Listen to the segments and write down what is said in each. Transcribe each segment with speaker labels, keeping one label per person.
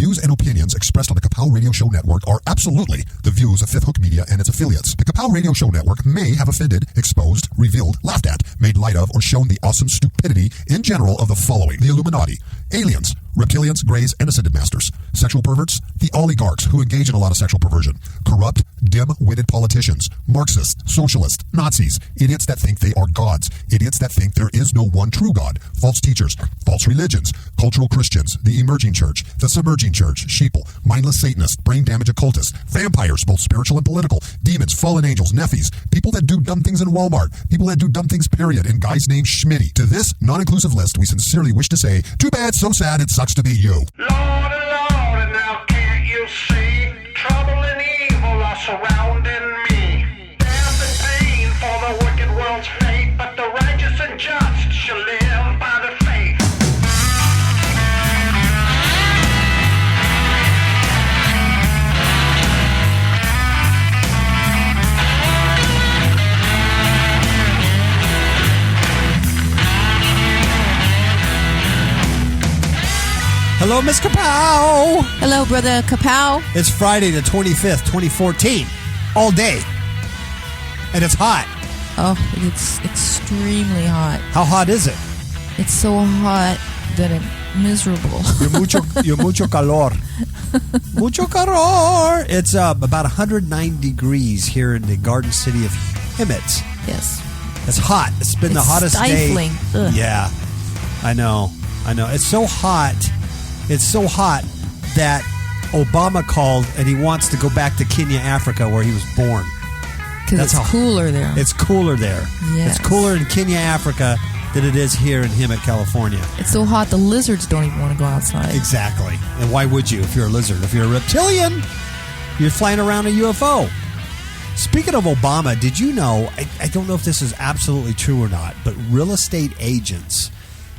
Speaker 1: views and opinions expressed on the Kapow Radio Show Network are absolutely the views of Fifth Hook Media and its affiliates. The Kapow Radio Show Network may have offended, exposed, revealed, laughed at, made light of, or shown the awesome stupidity in general of the following: the Illuminati, aliens, reptilians, greys, and ascended masters, sexual perverts, the oligarchs who engage in a lot of sexual perversion, corrupt, dim-witted politicians, Marxists, socialists, Nazis, idiots that think they are gods, idiots that think there is no one true God, false teachers, false religions, cultural Christians, the emerging church, the submerging church, sheeple, mindless Satanists, brain damage occultists, vampires, both spiritual and political, demons, fallen angels, nephies, people that do dumb things in Walmart, people that do dumb things, period, and guys named Schmitty. To this non-inclusive list, we sincerely wish to say, too bad, so sad, it sucks to be you.
Speaker 2: Lord, Lord, now can't you see? Trouble and evil are surrounding me. Death and pain for the wicked world's fate, but the righteous and just shall live by the faith.
Speaker 3: Hello, Miss Kapow.
Speaker 4: Hello, Brother Kapow.
Speaker 3: It's Friday the 25th, 2014. All day. And it's hot.
Speaker 4: Oh, it's extremely hot.
Speaker 3: How hot is it?
Speaker 4: It's so hot that I'm miserable.
Speaker 3: You're mucho calor. Mucho calor. It's about 109 degrees here in the Garden City of Hemet.
Speaker 4: Yes.
Speaker 3: It's hot. It's been the hottest
Speaker 4: stifling.
Speaker 3: day.
Speaker 4: Ugh.
Speaker 3: Yeah. I know. It's so hot. It's so hot that Obama called and he wants to go back to Kenya, Africa, where he was born.
Speaker 4: Because it's cooler there.
Speaker 3: It's cooler there.
Speaker 4: Yes.
Speaker 3: It's cooler in Kenya, Africa than it is here in Hemet, California.
Speaker 4: It's so hot the lizards don't even want to go outside.
Speaker 3: Exactly. And why would you if you're a lizard? If you're a reptilian, you're flying around a UFO. Speaking of Obama, did you know, I don't know if this is absolutely true or not, but real estate agents,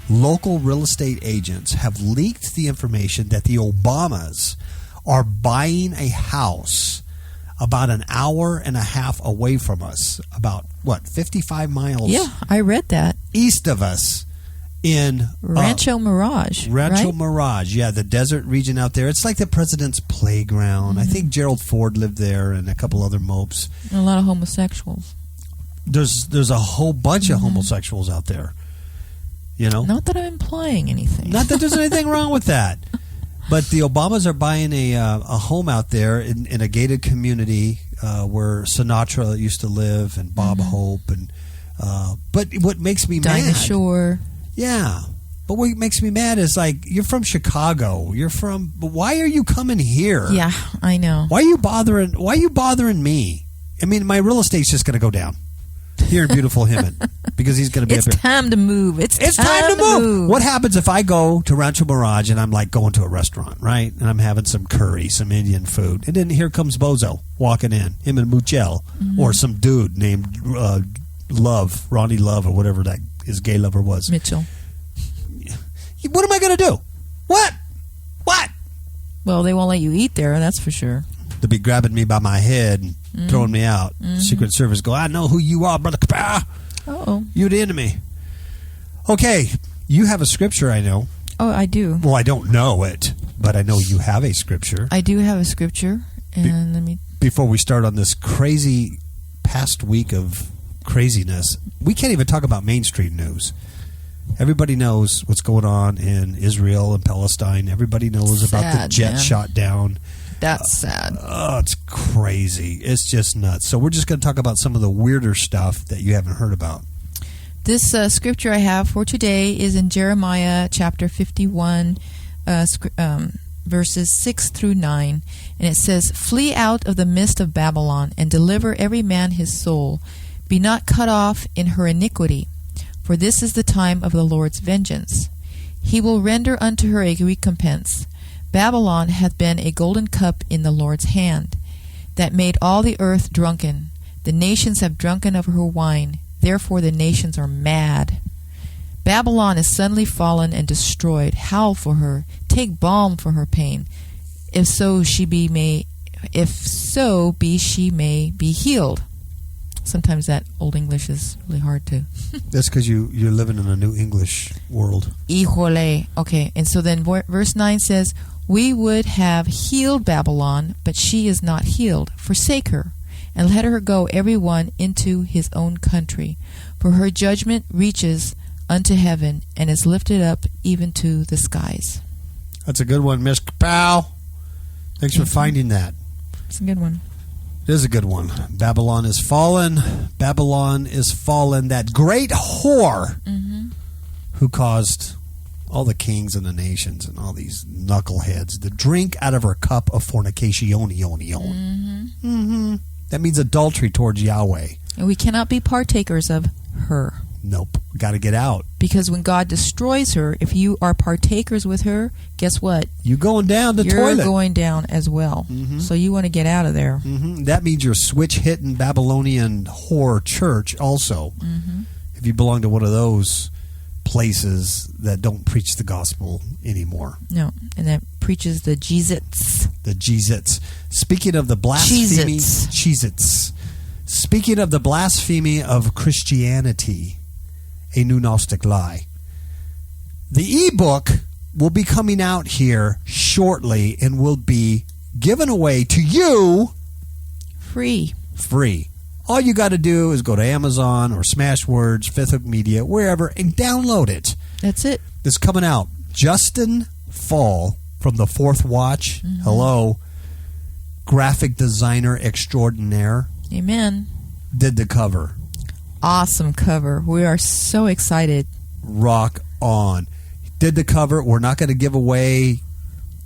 Speaker 3: local real estate agents have leaked the information that the Obamas are buying a house about an hour and a half away from us, about, 55 miles
Speaker 4: Yeah, I read that.
Speaker 3: east of us in
Speaker 4: Rancho Mirage.
Speaker 3: Rancho
Speaker 4: right?
Speaker 3: Mirage, yeah, the desert region out there. It's like the president's playground. I think Gerald Ford lived there and a couple other mopes.
Speaker 4: And a lot of homosexuals.
Speaker 3: There's a whole bunch of homosexuals out there. You know?
Speaker 4: Not that I'm implying anything.
Speaker 3: Not that there's anything wrong with that. But the Obamas are buying a home out there in a gated community where Sinatra used to live and Bob Hope. But what makes me
Speaker 4: Dinah
Speaker 3: mad...
Speaker 4: Shore.
Speaker 3: Yeah. But what makes me mad is, like, you're from Chicago. Why are you coming here?
Speaker 4: Yeah, I know.
Speaker 3: Why are you bothering me? I mean, my real estate's just going to go down here in beautiful Hemet because he's going to be
Speaker 4: It's
Speaker 3: up here.
Speaker 4: time to move. It's
Speaker 3: time to move. What happens if I go to Rancho Mirage and I'm like going to a restaurant, right? And I'm having some curry, some Indian food. And then here comes Bozo walking in, him and Muchel, or some dude named Love, Ronnie Love, or whatever that his gay lover was.
Speaker 4: Mitchell.
Speaker 3: What am I going to do? What?
Speaker 4: Well, they won't let you eat there, that's for sure.
Speaker 3: They'll be grabbing me by my head and throwing me out. Secret Service go, I know who you are, brother.
Speaker 4: Uh-oh.
Speaker 3: You're the enemy. Okay, you have a scripture, I know.
Speaker 4: Oh, I do.
Speaker 3: Well, I don't know it, but I know you have a scripture.
Speaker 4: I do have a scripture, and
Speaker 3: Before we start on this crazy past week of craziness, we can't even talk about mainstream news. Everybody knows what's going on in Israel and Palestine. Everybody knows about the jet shot down.
Speaker 4: That's sad.
Speaker 3: Oh, it's crazy. It's just nuts. So we're just going to talk about some of the weirder stuff that you haven't heard about.
Speaker 4: This scripture I have for today is in Jeremiah chapter 51, verses 6 through 9. And it says, "Flee out of the midst of Babylon, and deliver every man his soul. Be not cut off in her iniquity, for this is the time of the Lord's vengeance. He will render unto her a recompense. Babylon hath been a golden cup in the Lord's hand, that made all the earth drunken. The nations have drunken of her wine, therefore the nations are mad. Babylon is suddenly fallen and destroyed. Howl for her, take balm for her pain. If so be she may be healed." Sometimes that Old English is really hard to...
Speaker 3: That's because you're living in a new English world.
Speaker 4: Híjole. Okay, and so then verse 9 says, We would have healed Babylon, but she is not healed. Forsake her, and let her go every one into his own country. For her judgment reaches unto heaven, and is lifted up even to the skies.
Speaker 3: That's a good one, Miss Powell. Thanks for finding that.
Speaker 4: It's a good one.
Speaker 3: It is a good one. Babylon is fallen. Babylon is fallen. That great whore who caused all the kings and the nations and all these knuckleheads to drink out of her cup of fornication. That means adultery towards Yahweh.
Speaker 4: And we cannot be partakers of her.
Speaker 3: Nope. Got to get out.
Speaker 4: Because when God destroys her, if you are partakers with her, guess what?
Speaker 3: You're going down the toilet.
Speaker 4: You're going down as well. So you want to get out of there.
Speaker 3: That means you're switch-hitting Babylonian whore church also. If you belong to one of those places that don't preach the gospel anymore.
Speaker 4: No, and that preaches the Jesus.
Speaker 3: The Jesus. Speaking of the blasphemy...
Speaker 4: Cheez-Its.
Speaker 3: Speaking of the blasphemy of Christianity, a new Gnostic lie. The ebook will be coming out here shortly and will be given away to you
Speaker 4: Free.
Speaker 3: All you got to do is go to Amazon or Smashwords, Fifth Hook Media, wherever, and download it.
Speaker 4: That's it.
Speaker 3: It's coming out. Justin Fall from the Fourth Watch. Hello. Graphic designer extraordinaire.
Speaker 4: Amen.
Speaker 3: Did the cover.
Speaker 4: Awesome cover. We are so excited.
Speaker 3: Rock on. Did the cover. We're not going to give away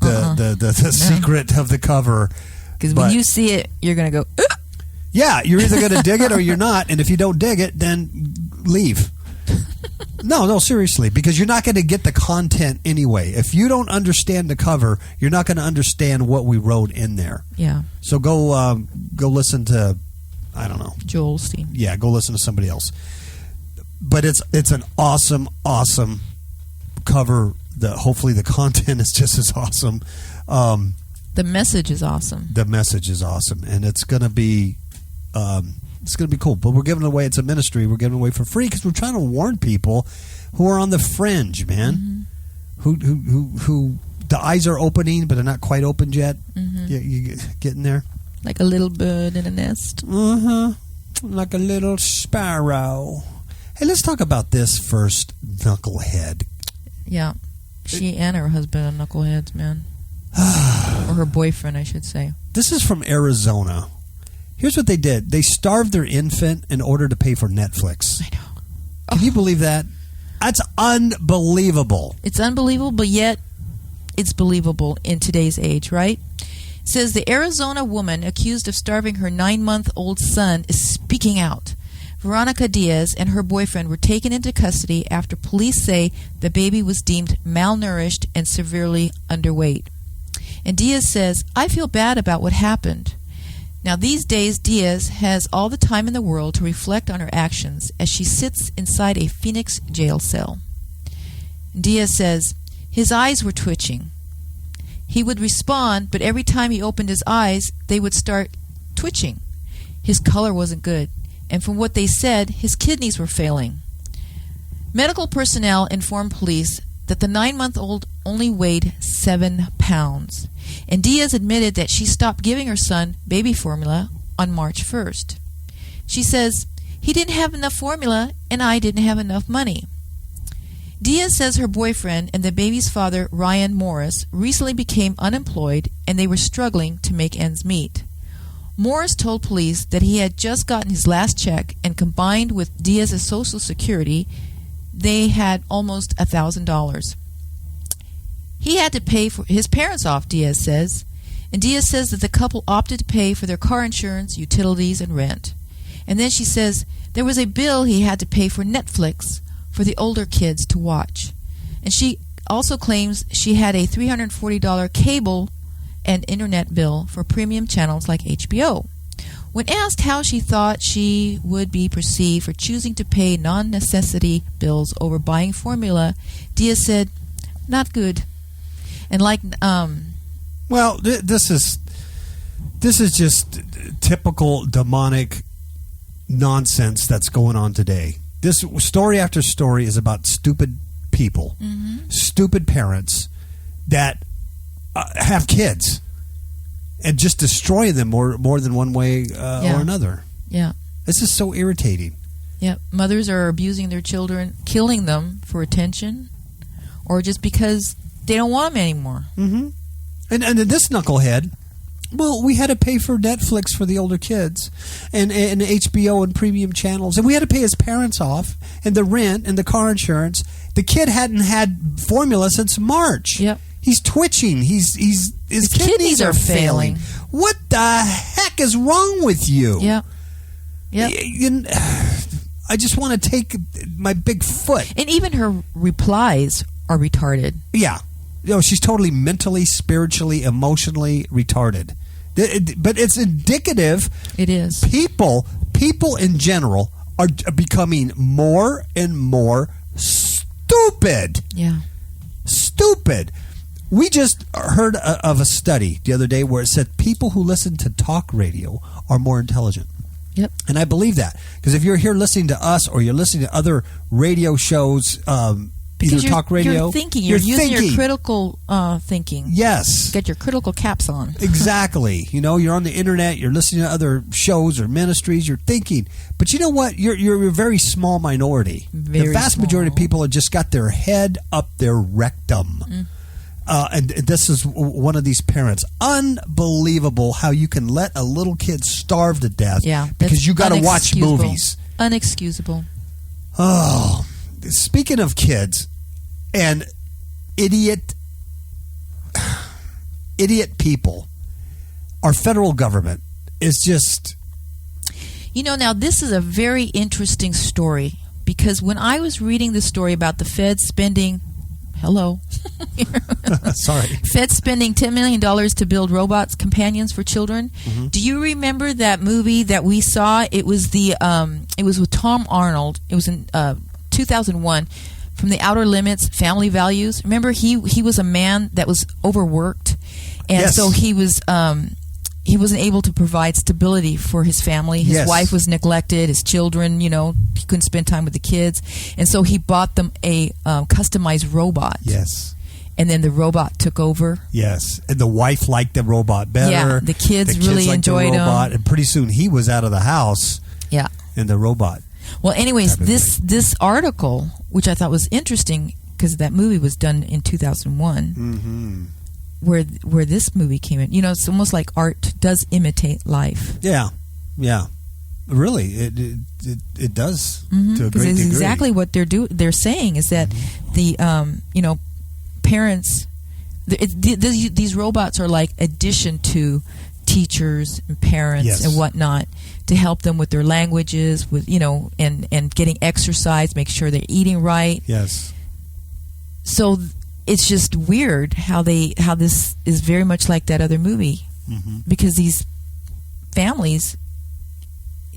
Speaker 3: the secret of the cover.
Speaker 4: Because when you see it, you're going to go, "Ugh!"
Speaker 3: Yeah, you're either going to dig it or you're not. And if you don't dig it, then leave. No, seriously. Because you're not going to get the content anyway. If you don't understand the cover, you're not going to understand what we wrote in there.
Speaker 4: Yeah.
Speaker 3: So go listen to, I don't know.
Speaker 4: Joel Osteen.
Speaker 3: Yeah, go listen to somebody else. But it's an awesome cover. Hopefully the content is just as awesome.
Speaker 4: The message is awesome.
Speaker 3: The message is awesome, and it's going to be cool. But we're giving it away. It's a ministry. We're giving it away for free because we're trying to warn people who are on the fringe, man. Who the eyes are opening, but they're not quite opened yet. You getting there?
Speaker 4: Like a little bird in a nest.
Speaker 3: Like a little sparrow. Hey, let's talk about this first knucklehead.
Speaker 4: Yeah. She and her husband are knuckleheads, man. Or her boyfriend, I should say.
Speaker 3: This is from Arizona. Here's what they did. They starved their infant in order to pay for Netflix.
Speaker 4: I know.
Speaker 3: Can you believe that? That's unbelievable.
Speaker 4: It's unbelievable, but yet it's believable in today's age, right? It says the Arizona woman accused of starving her 9-month-old son is speaking out. Veronica Diaz and her boyfriend were taken into custody after police say the baby was deemed malnourished and severely underweight. And Diaz says, I feel bad about what happened. Now, these days, Diaz has all the time in the world to reflect on her actions as she sits inside a Phoenix jail cell. Diaz says, his eyes were twitching. He would respond, but every time he opened his eyes, they would start twitching. His color wasn't good, and from what they said, his kidneys were failing. Medical personnel informed police that the 9-month-old only weighed 7 pounds. And Diaz admitted that she stopped giving her son baby formula on March 1st. She says, he didn't have enough formula and I didn't have enough money. Diaz says her boyfriend and the baby's father, Ryan Morris, recently became unemployed and they were struggling to make ends meet. Morris told police that he had just gotten his last check and combined with Diaz's Social Security, they had almost $1,000. He had to pay for his parents off, Diaz says. And Diaz says that the couple opted to pay for their car insurance, utilities, and rent. And then she says there was a bill he had to pay for Netflix for the older kids to watch. And she also claims she had a $340 cable and internet bill for premium channels like HBO. When asked how she thought she would be perceived for choosing to pay non-necessity bills over buying formula, Diaz said, not good. And like,
Speaker 3: well, this is just typical demonic nonsense that's going on today. This story after story is about stupid people, stupid parents that have kids and just destroy them more than one way or another.
Speaker 4: Yeah.
Speaker 3: This is so irritating.
Speaker 4: Yeah. Mothers are abusing their children, killing them for attention, or just because they don't want them anymore.
Speaker 3: Mm-hmm. And this knucklehead, well, we had to pay for Netflix for the older kids and HBO and premium channels. And we had to pay his parents off and the rent and the car insurance. The kid hadn't had formula since March.
Speaker 4: Yep.
Speaker 3: He's twitching. His kidneys are failing. What the heck is wrong with you?
Speaker 4: Yeah. Yep.
Speaker 3: I just want to take my big foot.
Speaker 4: And even her replies are retarded.
Speaker 3: Yeah. She's totally mentally, spiritually, emotionally retarded. But it's indicative.
Speaker 4: It is.
Speaker 3: People in general are becoming more and more stupid.
Speaker 4: Yeah.
Speaker 3: Stupid. We just heard of a study the other day where it said people who listen to talk radio are more intelligent.
Speaker 4: Yep.
Speaker 3: And I believe that. Because if you're here listening to us or you're listening to other radio shows, either talk radio,
Speaker 4: you're thinking. You're using your critical thinking.
Speaker 3: Yes.
Speaker 4: Get your critical caps on.
Speaker 3: Exactly. You're on the internet, you're listening to other shows or ministries, you're thinking. But you know what? You're a very small minority. The vast majority of people have just got their head up their rectum. Mm. And this is one of these parents. Unbelievable how you can let a little kid starve to death because you got to watch movies.
Speaker 4: Unexcusable.
Speaker 3: Oh, speaking of kids and idiot people, our federal government is just...
Speaker 4: now this is a very interesting story because when I was reading the story about the Fed spending... Hello.
Speaker 3: Sorry.
Speaker 4: Fed spending $10 million to build robots, companions for children. Mm-hmm. Do you remember that movie that we saw? It was it was with Tom Arnold. It was in 2001. From the Outer Limits, Family Values. Remember, he was a man that was overworked, and so he wasn't able to provide stability for his family. His wife was neglected. His children, he couldn't spend time with the kids. And so he bought them a customized robot.
Speaker 3: Yes.
Speaker 4: And then the robot took over.
Speaker 3: Yes. And the wife liked the robot better.
Speaker 4: Yeah, the kids really enjoyed
Speaker 3: the robot,
Speaker 4: him.
Speaker 3: And pretty soon he was out of the house.
Speaker 4: Yeah.
Speaker 3: And the robot.
Speaker 4: Well, anyways, this article, which I thought was interesting because that movie was done in 2001. Mm-hmm. Where this movie came in, it's almost like art does imitate life.
Speaker 3: Yeah, really, it does to a great degree.
Speaker 4: It's exactly what they're saying is that the parents, these robots are like addition to teachers and parents and whatnot to help them with their languages, with and getting exercise, make sure they're eating right.
Speaker 3: Yes. So.
Speaker 4: It's just weird how this is very much like that other movie, because these families,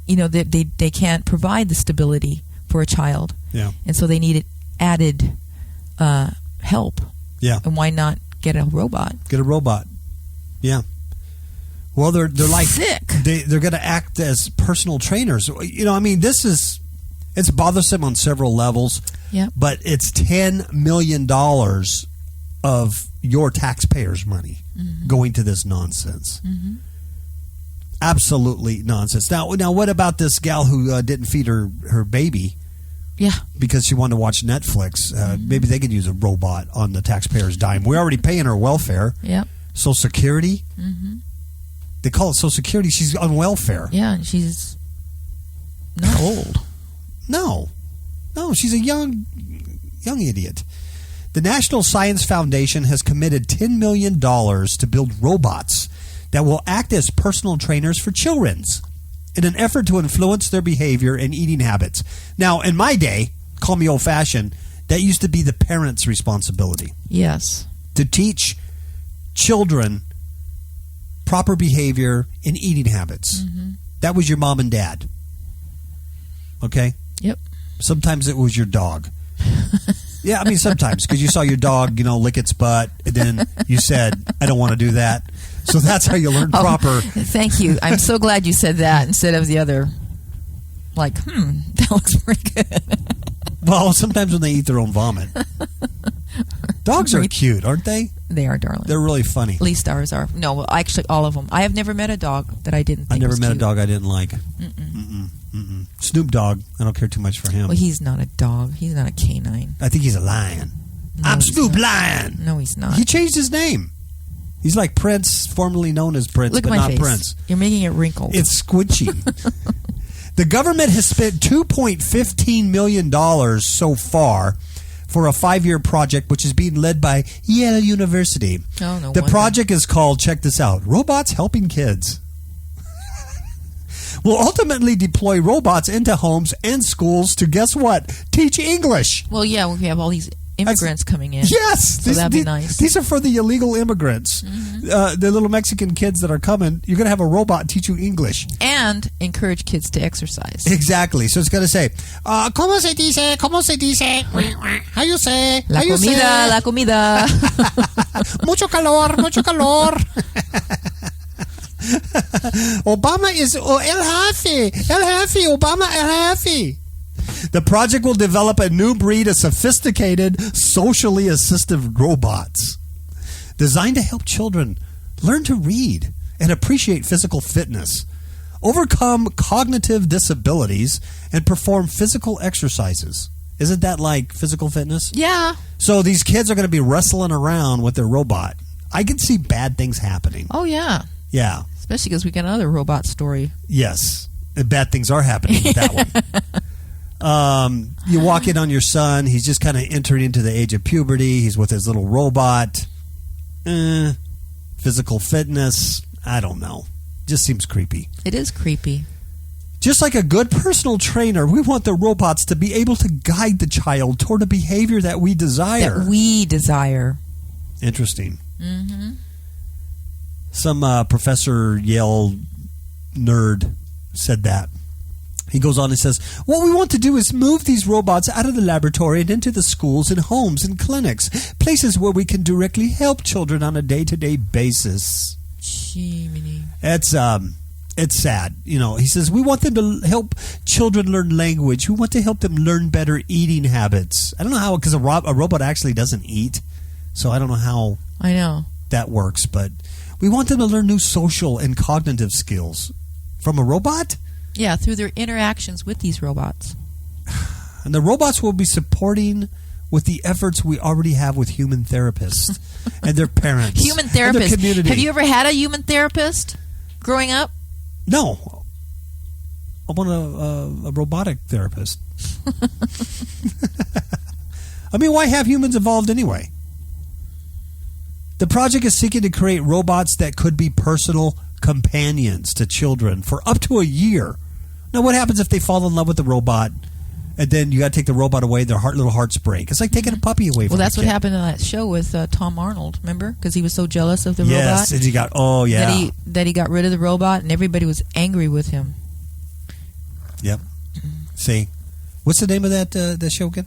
Speaker 4: they can't provide the stability for a child, and so they need added help. Yeah, and why not get a robot?
Speaker 3: Get a robot. Yeah. Well, they're like
Speaker 4: sick.
Speaker 3: They're going to act as personal trainers. It's bothersome on several levels.
Speaker 4: Yeah.
Speaker 3: But it's $10 million of your taxpayers' money going to this nonsense. Mm-hmm. Absolutely nonsense. Now, what about this gal who didn't feed her baby?
Speaker 4: Yeah.
Speaker 3: Because she wanted to watch Netflix. Maybe they could use a robot on the taxpayers' dime. We're already paying her welfare.
Speaker 4: Yeah.
Speaker 3: Social Security. Mm-hmm. They call it Social Security. She's on welfare.
Speaker 4: Yeah, and she's not old.
Speaker 3: No, she's a young idiot. The National Science Foundation has committed $10 million to build robots that will act as personal trainers for children in an effort to influence their behavior and eating habits. Now, in my day, call me old-fashioned, that used to be the parents' responsibility.
Speaker 4: Yes.
Speaker 3: To teach children proper behavior and eating habits. Mm-hmm. That was your mom and dad. Okay?
Speaker 4: Yep.
Speaker 3: Sometimes it was your dog. Yeah, I mean sometimes because you saw your dog, lick its butt, and then you said, "I don't want to do that." So that's how you learn proper.
Speaker 4: Thank you. I'm so glad you said that instead of the other. Like, that looks pretty good.
Speaker 3: Well, sometimes when they eat their own vomit. Dogs are cute, aren't they?
Speaker 4: They are darling.
Speaker 3: They're really funny.
Speaker 4: At least ours are. No, well, actually, all of them. I have never met a dog that I didn't think
Speaker 3: I never
Speaker 4: was
Speaker 3: met
Speaker 4: cute.
Speaker 3: a dog I didn't like. Snoop Dogg. I don't care too much for him.
Speaker 4: Well, he's not a dog. He's not a canine.
Speaker 3: I think he's a lion.
Speaker 4: No,
Speaker 3: I'm
Speaker 4: he's
Speaker 3: Snoop
Speaker 4: not.
Speaker 3: Lion.
Speaker 4: No, he's not.
Speaker 3: He changed his name. He's like Prince, formerly known as Prince,
Speaker 4: Look
Speaker 3: but
Speaker 4: at my
Speaker 3: not
Speaker 4: face.
Speaker 3: Prince.
Speaker 4: You're making it wrinkled.
Speaker 3: It's squishy. The government has spent $2.15 million so far for a 5-year project, which is being led by Yale University.
Speaker 4: Oh, no
Speaker 3: The
Speaker 4: wonder.
Speaker 3: project is called, check this out, Robots Helping Kids. Will ultimately deploy robots into homes and schools to, guess what, teach English.
Speaker 4: Well, yeah, we have all these immigrants coming in.
Speaker 3: Yes,
Speaker 4: So that'd be nice.
Speaker 3: These are for the illegal immigrants, the little Mexican kids that are coming. You're going to have a robot teach you English.
Speaker 4: And encourage kids to exercise.
Speaker 3: Exactly. So it's going to say, ¿Cómo se dice? ¿Cómo se dice? How you say?
Speaker 4: La
Speaker 3: How you
Speaker 4: comida,
Speaker 3: say?
Speaker 4: la comida.
Speaker 3: Mucho calor, mucho calor. Obama is el jefe, Obama el jefe. The project will develop a new breed of sophisticated, socially assistive robots designed to help children learn to read and appreciate physical fitness, overcome cognitive disabilities, and perform physical exercises. Isn't that like physical fitness?
Speaker 4: Yeah.
Speaker 3: So these kids are going to be wrestling around with their robot. I can see bad things happening.
Speaker 4: Oh, yeah.
Speaker 3: Yeah.
Speaker 4: Especially because we got another robot story.
Speaker 3: Yes. And bad things are happening with that one. You walk in on your son. He's just kind of entering into the age of puberty. He's with his little robot. Physical fitness. I don't know. Just seems creepy.
Speaker 4: It is creepy.
Speaker 3: Just like a good personal trainer, we want the robots to be able to guide the child toward a behavior that we desire.
Speaker 4: That we desire.
Speaker 3: Interesting.
Speaker 4: Mm-hmm.
Speaker 3: Some Professor Yale nerd said that. He goes on and says, what we want to do is move these robots out of the laboratory and into the schools and homes and clinics, places where we can directly help children on a day-to-day basis.
Speaker 4: Jiminy.
Speaker 3: It's sad. You know, he says, we want them to help children learn language. We want to help them learn better eating habits. I don't know how, because a robot actually doesn't eat, so I don't know how
Speaker 4: I know.
Speaker 3: that works, but we want them to learn new social and cognitive skills from a robot.
Speaker 4: Yeah, through their interactions with these robots.
Speaker 3: And the robots will be supporting with the efforts we already have with human therapists and their parents.
Speaker 4: Human
Speaker 3: and their
Speaker 4: therapist.
Speaker 3: community.
Speaker 4: Have you ever had a human therapist growing up?
Speaker 3: No. I want a robotic therapist. I mean, why have humans evolved anyway? The project is seeking to create robots that could be personal companions to children for up to a year. Now, what happens if they fall in love with the robot and then you got to take the robot away, their little hearts break? It's like taking a puppy away from
Speaker 4: Well, that's
Speaker 3: a
Speaker 4: what
Speaker 3: kid.
Speaker 4: happened in that show with Tom Arnold, remember? Because he was so jealous of the
Speaker 3: Yes,
Speaker 4: robot.
Speaker 3: and he got,
Speaker 4: That he got rid of the robot, and everybody was angry with him.
Speaker 3: Yep. See? What's the name of that show again?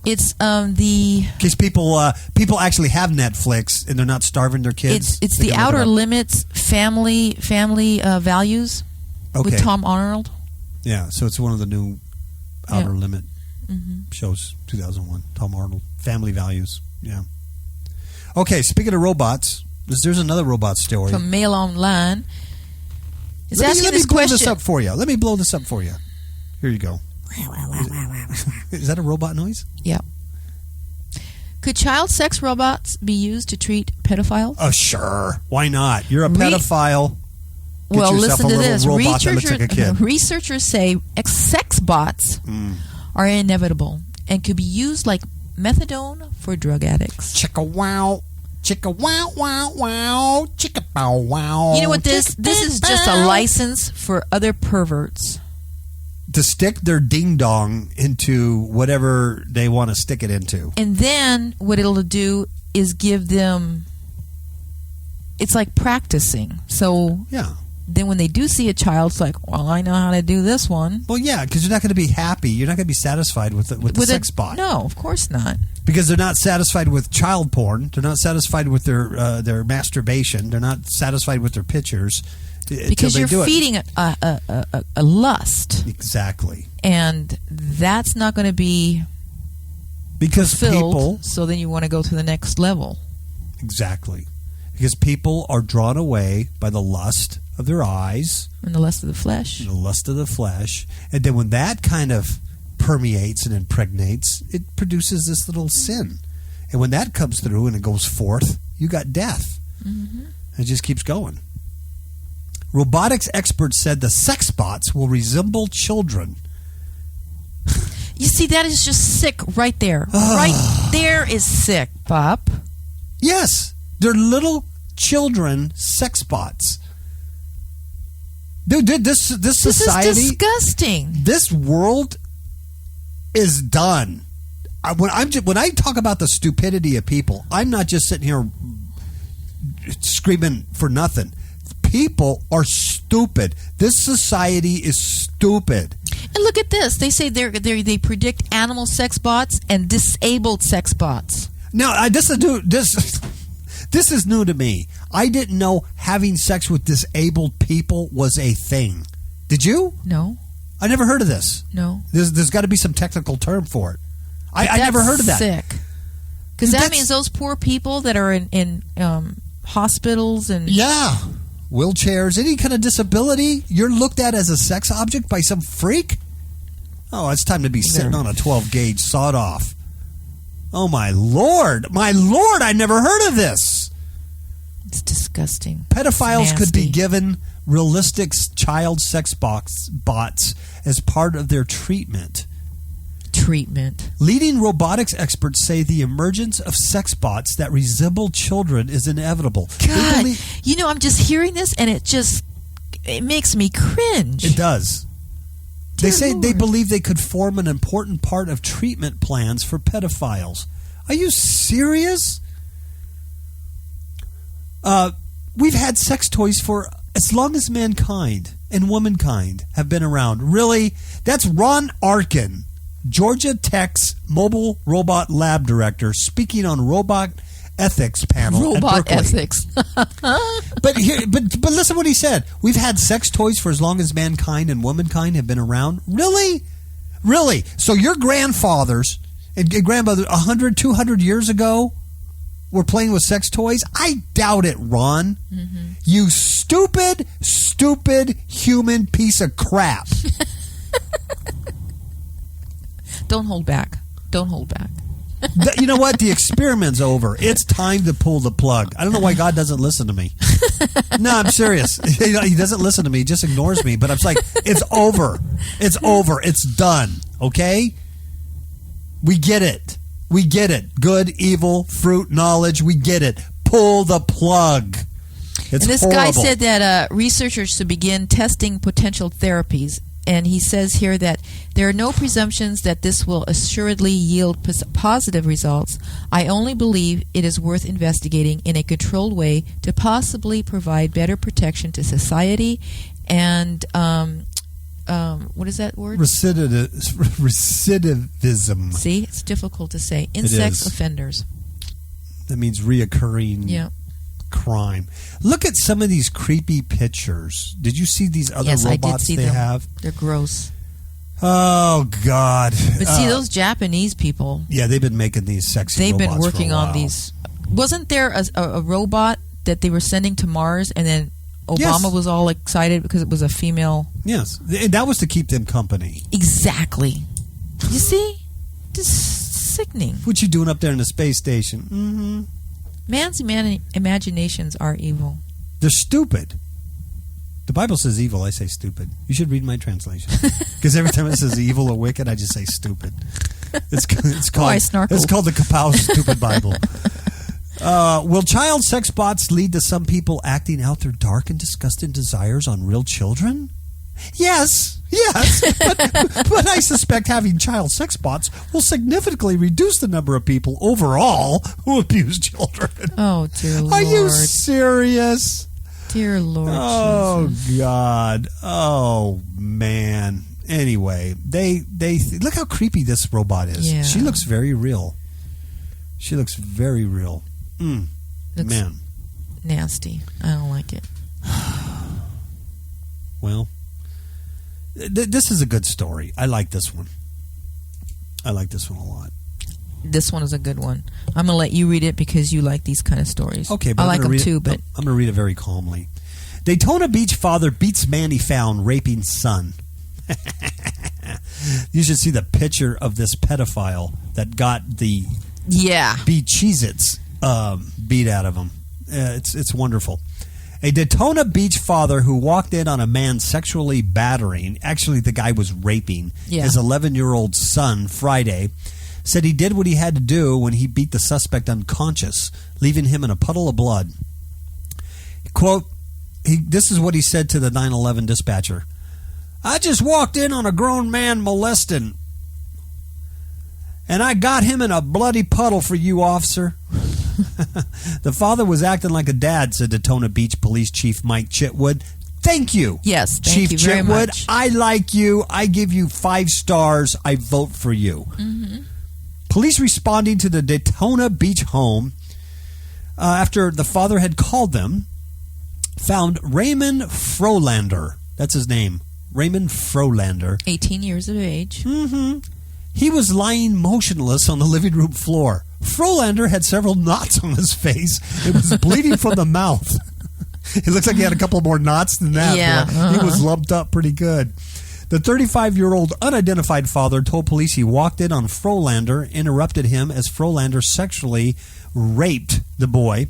Speaker 4: It's the...
Speaker 3: In case people actually have Netflix and they're not starving their kids.
Speaker 4: It's
Speaker 3: they
Speaker 4: the
Speaker 3: can look it
Speaker 4: Outer
Speaker 3: up.
Speaker 4: Limits family Values with Tom Arnold.
Speaker 3: Yeah, so it's one of the new Outer
Speaker 4: Yeah.
Speaker 3: Limit shows, 2001. Tom Arnold. Family Values. Yeah. Okay, speaking of robots, there's another robot story.
Speaker 4: From Mail Online. It's
Speaker 3: Let
Speaker 4: asking
Speaker 3: me
Speaker 4: this
Speaker 3: blow
Speaker 4: question.
Speaker 3: this up for you. Let me blow this up for you. Here you go. Is that a robot noise?
Speaker 4: Yeah. Could child sex robots be used to treat pedophiles?
Speaker 3: Oh, sure. Why not? You're a pedophile. Get
Speaker 4: Well,
Speaker 3: yourself
Speaker 4: listen
Speaker 3: a
Speaker 4: to
Speaker 3: little
Speaker 4: this.
Speaker 3: robot that looks like a kid.
Speaker 4: Researchers say sex bots are inevitable and could be used like methadone for drug addicts.
Speaker 3: Chicka wow. Chicka wow wow wow. Chicka bow wow.
Speaker 4: You know what this is just a license for other perverts.
Speaker 3: To stick their ding dong into whatever they want to stick it into.
Speaker 4: And then what it'll do is give them, it's like practicing. So
Speaker 3: Yeah.
Speaker 4: then when they do see a child, it's like, well, I know how to do this one.
Speaker 3: Well, yeah, because you're not going to be happy. You're not going to be satisfied with the sex bot.
Speaker 4: No, of course not.
Speaker 3: Because they're not satisfied with child porn. They're not satisfied with their masturbation. They're not satisfied with their pictures.
Speaker 4: Because you're feeding a lust.
Speaker 3: Exactly.
Speaker 4: And that's not going to be
Speaker 3: Because
Speaker 4: filled,
Speaker 3: people...
Speaker 4: so then you want to go to the next level.
Speaker 3: Exactly. Because people are drawn away by the lust of their eyes.
Speaker 4: And the lust of the flesh.
Speaker 3: The lust of the flesh. And then when that kind of permeates and impregnates, it produces this little sin. And when that comes through and it goes forth, you got death. Mm-hmm. It just keeps going. Robotics experts said the sexbots will resemble children.
Speaker 4: You see, that is just sick right there. Right there is sick, Bob.
Speaker 3: Yes, they're little children sexbots. Dude, this society,
Speaker 4: is disgusting.
Speaker 3: This world is done. When I talk about the stupidity of people, I'm not just sitting here screaming for nothing. People are stupid. This society is stupid.
Speaker 4: And look at this. They say they predict animal sex bots and disabled sex bots.
Speaker 3: Now, this is new to me. I didn't know having sex with disabled people was a thing. Did you?
Speaker 4: No.
Speaker 3: I never heard of this.
Speaker 4: No.
Speaker 3: There's got to be some technical term for it. I never heard of that.
Speaker 4: Sick. Because that means those poor people that are in hospitals and...
Speaker 3: Yeah. Wheelchairs, any kind of disability, you're looked at as a sex object by some freak? Oh, it's time to be sitting on a 12-gauge sawed off. Oh, my Lord. My Lord, I never heard of this.
Speaker 4: It's disgusting.
Speaker 3: Pedophiles could be given realistic child sex bots as part of their treatment. Leading robotics experts say the emergence of sex bots that resemble children is inevitable.
Speaker 4: God, I'm just hearing this and it makes me cringe.
Speaker 3: It does. They say they believe they could form an important part of treatment plans for pedophiles. Are you serious? We've had sex toys for as long as mankind and womankind have been around. Really? That's Ron Arkin, Georgia Tech's Mobile Robot Lab Director, speaking on robot ethics panel at Berkeley.
Speaker 4: Ethics.
Speaker 3: But listen what he said. We've had sex toys for as long as mankind and womankind have been around. Really? Really? So your grandfathers and grandmothers 100, 200 years ago were playing with sex toys? I doubt it, Ron. Mm-hmm. You stupid, stupid human piece of crap.
Speaker 4: Don't hold back. Don't hold back.
Speaker 3: You know what? The experiment's over. It's time to pull the plug. I don't know why God doesn't listen to me. No, I'm serious. He doesn't listen to me. He just ignores me. But I'm like, it's over. It's over. It's done. Okay? We get it. We get it. Good, evil, fruit, knowledge. We get it. Pull the plug. It's
Speaker 4: and this
Speaker 3: horrible.
Speaker 4: guy said that researchers should begin testing potential therapies. And he says here that there are no presumptions that this will assuredly yield positive results. I only believe it is worth investigating in a controlled way to possibly provide better protection to society and what is that word?
Speaker 3: Recidivism.
Speaker 4: See, it's difficult to say. Sex offenders.
Speaker 3: That means reoccurring crime. Look at some of these creepy pictures. Did you see these other robots
Speaker 4: I did see them.
Speaker 3: have?
Speaker 4: They're gross.
Speaker 3: Oh, God.
Speaker 4: But see, those Japanese people.
Speaker 3: Yeah, they've been making these sexy robots.
Speaker 4: They've been working
Speaker 3: for a while.
Speaker 4: on these. Wasn't there a robot that they were sending to Mars and then Obama was all excited because it was a female?
Speaker 3: Yes. And that was to keep them company.
Speaker 4: Exactly. You see? Just sickening.
Speaker 3: What you doing up there in the space station? Mm-hmm.
Speaker 4: Man's imaginations are evil.
Speaker 3: They're stupid. The Bible says evil, I say stupid. You should read my translation. Because every time it says evil or wicked, I just say stupid. It's called the Kapow Stupid Bible. Will child sex bots lead to some people acting out their dark and disgusting desires on real children? Yes, but I suspect having child sex bots will significantly reduce the number of people overall who abuse children.
Speaker 4: Oh, dear Lord.
Speaker 3: Are you serious?
Speaker 4: Dear Lord
Speaker 3: Oh,
Speaker 4: Jesus.
Speaker 3: God. Oh, man. Anyway, they look how creepy this robot is.
Speaker 4: Yeah.
Speaker 3: She looks very real. Looks man.
Speaker 4: Nasty. I don't like it.
Speaker 3: Well, this is a good story. I like this one. I like this one a lot.
Speaker 4: this one is a good one. I'm going to let you read it because you like these kind of stories.
Speaker 3: Okay, but
Speaker 4: I like them too, but
Speaker 3: I'm going to read it very calmly. Daytona Beach father beats man he found raping son. You should see the picture of this pedophile that got the Cheez-Its beat out of him. It's wonderful. A Daytona Beach father who walked in on a man sexually battering, actually the guy was raping, his 11-year-old son Friday, said he did what he had to do when he beat the suspect unconscious, leaving him in a puddle of blood. Quote, this is what he said to the 911 dispatcher. I just walked in on a grown man molesting, and I got him in a bloody puddle for you, officer. The father was acting like a dad, said Daytona Beach Police Chief Mike Chitwood. Thank you.
Speaker 4: Yes,
Speaker 3: Chief
Speaker 4: you very
Speaker 3: Chitwood.
Speaker 4: much.
Speaker 3: I like you. I give you 5 stars. I vote for you.
Speaker 4: Mm-hmm.
Speaker 3: Police responding to the Daytona Beach home after the father had called them found Raymond Frolander. That's his name. Raymond Frolander.
Speaker 4: 18 years of age.
Speaker 3: Mm-hmm. He was lying motionless on the living room floor. Frolander had several knots on his face. It was bleeding from the mouth. It looks like he had a couple more knots than that.
Speaker 4: Yeah,
Speaker 3: He was lumped up pretty good. The 35-year-old unidentified father told police he walked in on Frolander, interrupted him as Frolander sexually raped the boy.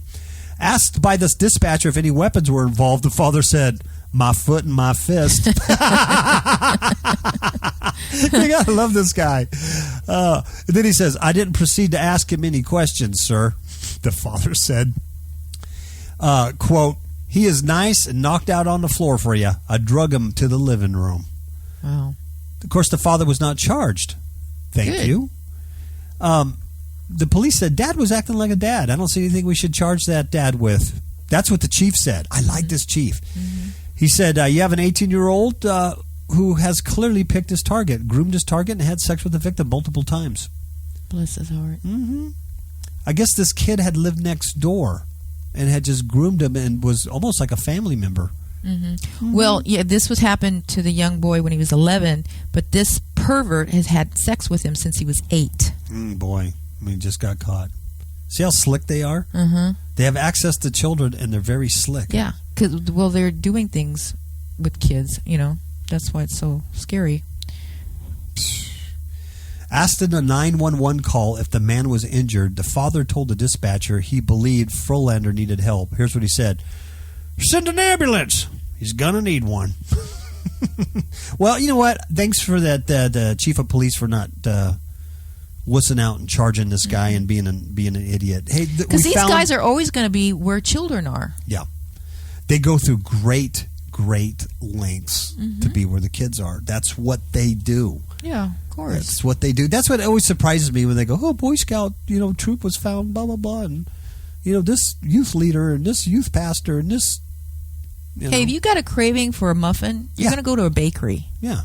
Speaker 3: Asked by this dispatcher if any weapons were involved, the father said, my foot and my fist. You gotta love this guy. Then he says, I didn't proceed to ask him any questions, sir. The father said, quote, he is nice and knocked out on the floor for you. I drug him to the living room.
Speaker 4: Wow.
Speaker 3: Of course, the father was not charged. Thank you. The police said Dad was acting like a dad. I don't see anything we should charge that dad with. That's what the chief said. I like this chief. Mm-hmm. He said, you have an 18-year-old who has clearly picked his target, groomed his target, and had sex with the victim multiple times.
Speaker 4: Bless his heart.
Speaker 3: Mm-hmm. I guess this kid had lived next door and had just groomed him and was almost like a family member.
Speaker 4: Mm-hmm. Mm-hmm. Well, yeah, this was happened to the young boy when he was 11, but this pervert has had sex with him since he was 8.
Speaker 3: Boy, I mean, just got caught. See how slick they are?
Speaker 4: Mm-hmm.
Speaker 3: They have access to children, and they're very slick.
Speaker 4: Yeah, because, well, they're doing things with kids, you know. That's why it's so scary.
Speaker 3: Asked in a 911 call if the man was injured, the father told the dispatcher he believed Frolander needed help. Here's what he said. Send an ambulance. He's going to need one. Well, you know what? Thanks for that, the chief of police, for not wussing out and charging this guy and being an idiot. Hey,
Speaker 4: because these guys are always going to be where children are.
Speaker 3: Yeah. They go through great lengths to be where the kids are. That's what they do.
Speaker 4: Yeah, of course.
Speaker 3: That's what they do. That's what always surprises me when they go, oh, Boy Scout, troop was found, blah, blah, blah. And, this youth leader and this youth pastor and this,
Speaker 4: Hey, if you got a craving for a muffin, you're going to go to a bakery.
Speaker 3: Yeah.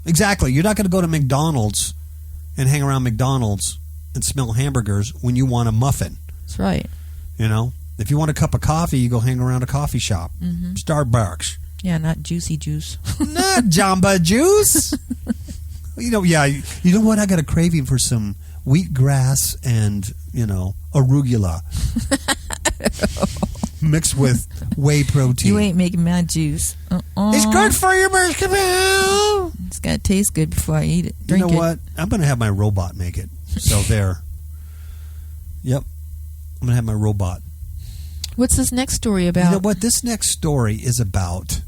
Speaker 3: Exactly. You're not going to go to McDonald's and hang around McDonald's and smell hamburgers when you want a muffin.
Speaker 4: That's right.
Speaker 3: If you want a cup of coffee, you go hang around a coffee shop. Mm-hmm. Starbucks.
Speaker 4: Yeah, not Juicy Juice.
Speaker 3: Not Jamba Juice. You know what? I got a craving for some wheatgrass and, arugula mixed with whey protein.
Speaker 4: You ain't making my juice.
Speaker 3: It's good for your basketball.
Speaker 4: It's got to taste good before I eat it. Drink
Speaker 3: You know what? I'm going to have my robot make it. So there. Yep. I'm going to have my robot.
Speaker 4: What's this next story about?
Speaker 3: You know what? This next story is about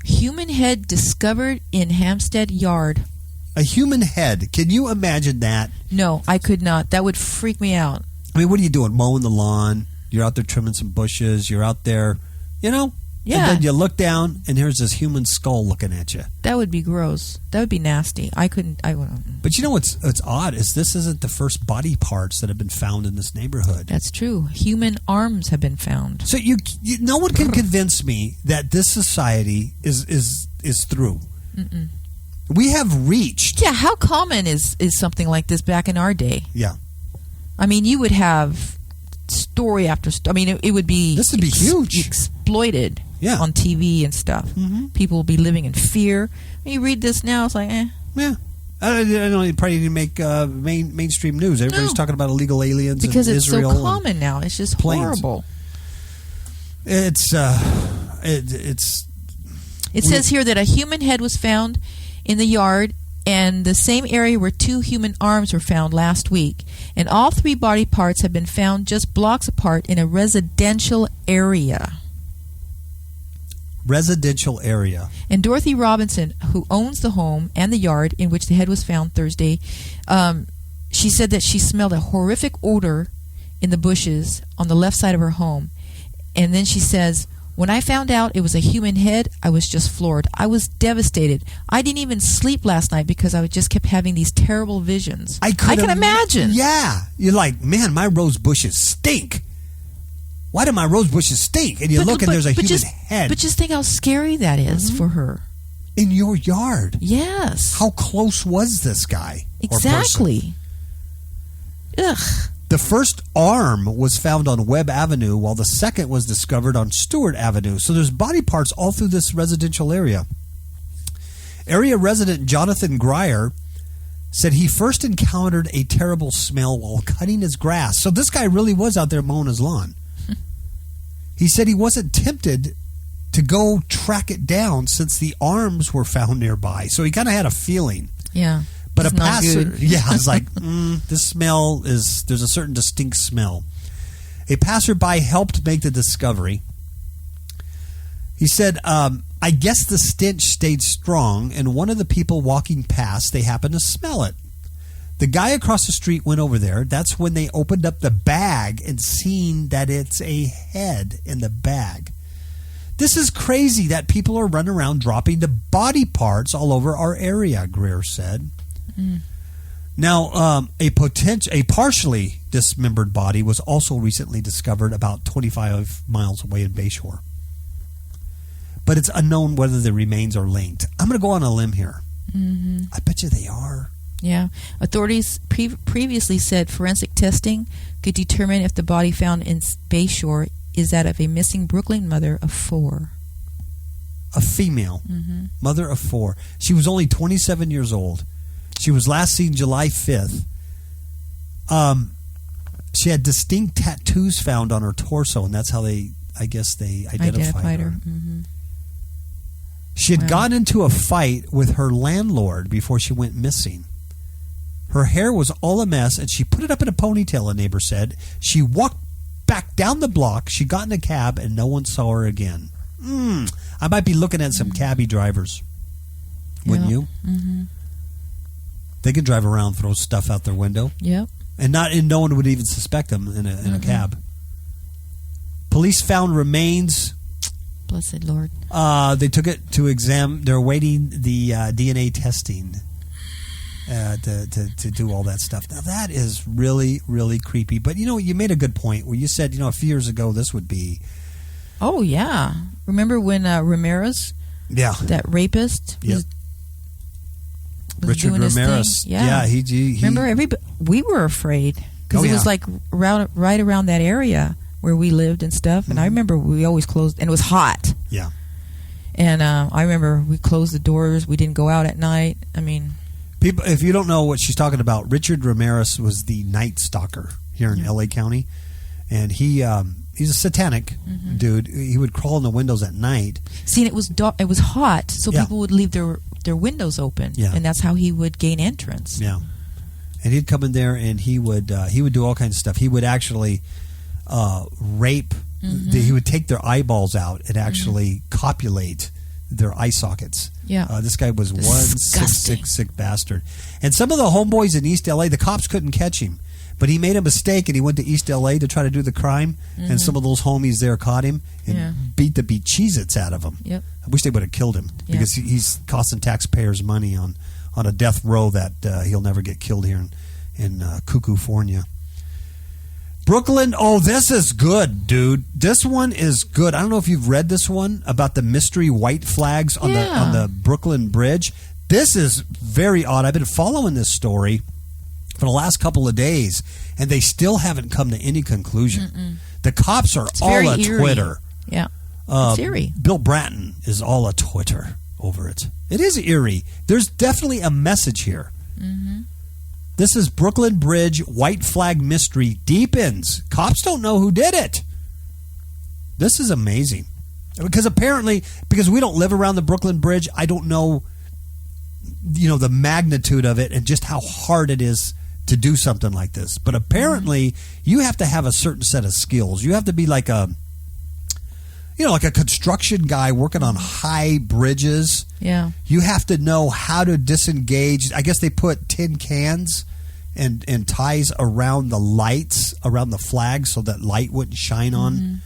Speaker 4: human head discovered in Hampstead yard.
Speaker 3: A human head. Can you imagine that?
Speaker 4: No, I could not. That would freak me out.
Speaker 3: I mean, what are you doing? Mowing the lawn? You're out there trimming some bushes. You're out there,
Speaker 4: Yeah.
Speaker 3: And then you look down, and here's this human skull looking at you.
Speaker 4: That would be gross. That would be nasty. I wouldn't.
Speaker 3: But you know what's odd is this isn't the first body parts that have been found in this neighborhood.
Speaker 4: That's true. Human arms have been found.
Speaker 3: So no one can convince me that this society is through.
Speaker 4: Mm-mm.
Speaker 3: We have reached.
Speaker 4: Yeah, how common is something like this back in our day?
Speaker 3: Yeah.
Speaker 4: I mean, you would have story after story. I mean, it would be...
Speaker 3: This would be huge.
Speaker 4: Exploited on TV and stuff. Mm-hmm. People will be living in fear. When you read this now, it's like,
Speaker 3: Yeah. I don't know, you probably didn't make mainstream news. Everybody's
Speaker 4: No.
Speaker 3: talking about illegal aliens
Speaker 4: Because
Speaker 3: in
Speaker 4: it's
Speaker 3: Israel.
Speaker 4: so common now. It's just
Speaker 3: planes.
Speaker 4: horrible.
Speaker 3: It's
Speaker 4: It says here that a human head was found in the yard and the same area where 2 human arms were found last week. And all 3 body parts have been found just blocks apart in a residential area.
Speaker 3: residential area.
Speaker 4: And Dorothy Robinson, who owns the home and the yard in which the head was found Thursday, she said that she smelled a horrific odor in the bushes on the left side of her home. And then she says, when I found out it was a human head, I was just floored. I was devastated. I didn't even sleep last night because I just kept having these terrible visions. I can imagine.
Speaker 3: Yeah. You're like, man, my rose bushes stink. Why do my rose bushes stink? And you look and there's a human head.
Speaker 4: But just think how scary that is for her.
Speaker 3: In your yard.
Speaker 4: Yes.
Speaker 3: How close was this guy?
Speaker 4: Exactly. Ugh.
Speaker 3: The first arm was found on Webb Avenue, while the second was discovered on Stewart Avenue. So there's body parts all through this residential area. Area resident Jonathan Grier said he first encountered a terrible smell while cutting his grass. So this guy really was out there mowing his lawn. He said he wasn't tempted to go track it down since the arms were found nearby. So he kind of had a feeling.
Speaker 4: Yeah.
Speaker 3: But
Speaker 4: it's
Speaker 3: a passer,
Speaker 4: not good.
Speaker 3: yeah, I was like, this smell there's a certain distinct smell. A passerby helped make the discovery. He said, I guess the stench stayed strong, and one of the people walking past, they happened to smell it. The guy across the street went over there. That's when they opened up the bag and seen that it's a head in the bag. This is crazy that people are running around dropping the body parts all over our area, Greer said. Now, a partially dismembered body was also recently discovered about 25 miles away in Bayshore. But it's unknown whether the remains are linked. I'm going to go on a limb here. I bet you they are.
Speaker 4: Yeah. Authorities previously said forensic testing could determine if the body found in Bayshore is that of a missing Brooklyn mother of 4.
Speaker 3: A female, mother of 4. She was only 27 years old. She was last seen July 5th. She had distinct tattoos found on her torso, and that's how they identified her. She had gotten into a fight with her landlord before she went missing. Her hair was all a mess, and she put it up in a ponytail, a neighbor said. She walked back down the block. She got in a cab, and no one saw her again. I might be looking at some cabbie drivers. Wouldn't you? They could drive around, throw stuff out their window.
Speaker 4: Yep.
Speaker 3: And no one would even suspect them in a cab. Police found remains.
Speaker 4: Blessed Lord.
Speaker 3: They took it to exam. They're awaiting the DNA testing to do all that stuff. Now, that is really, really creepy. But, you made a good point where you said, a few years ago, this would be...
Speaker 4: Oh, yeah. Remember when Ramirez, that rapist, was
Speaker 3: Richard
Speaker 4: doing his
Speaker 3: Ramirez.
Speaker 4: thing? Yeah.
Speaker 3: He
Speaker 4: Remember, we were afraid because it was like right around that area where we lived and stuff. And I remember we always closed, and it was hot.
Speaker 3: Yeah.
Speaker 4: And I remember we closed the doors. We didn't go out at night. I mean,
Speaker 3: people, if you don't know what she's talking about, Richard Ramirez was the Night Stalker here in L.A. County, and he's a satanic dude. He would crawl in the windows at night. See, and
Speaker 4: it was dark, it was hot, so people would leave their windows open, and that's how he would gain entrance. Yeah,
Speaker 3: and he'd come in there, and he would do all kinds of stuff. He would actually rape. He would take their eyeballs out and actually copulate their eye sockets. Yeah, this guy was
Speaker 4: disgusting.
Speaker 3: one sick bastard. And some of the homeboys in East LA, the cops couldn't catch him. But he made a mistake, and he went to East L.A. to try to do the crime, and some of those homies there caught him and beat the Cheez-Its out of him. Yep. I wish they would have killed him because he's costing taxpayers money on a death row that he'll never get killed here in Cuckoofornia. Brooklyn, this is good, dude. This one is good. I don't know if you've read this one about the mystery white flags on the Brooklyn Bridge. This is very odd. I've been following this story for the last couple of days, and they still haven't come to any conclusion. The cops are all a Twitter.
Speaker 4: Yeah, it's eerie.
Speaker 3: Bill Bratton is all a Twitter over it. It is eerie. There's definitely a message here. This is Brooklyn Bridge white flag mystery deepens. Cops don't know who did it. This is amazing. Because because we don't live around the Brooklyn Bridge, I don't know, the magnitude of it and just how hard it is to do something like this. But apparently, you have to have a certain set of skills. You have to be like a construction guy working on high bridges.
Speaker 4: Yeah.
Speaker 3: You have to know how to disengage. I guess they put tin cans and ties around the lights, around the flag, so that light wouldn't shine on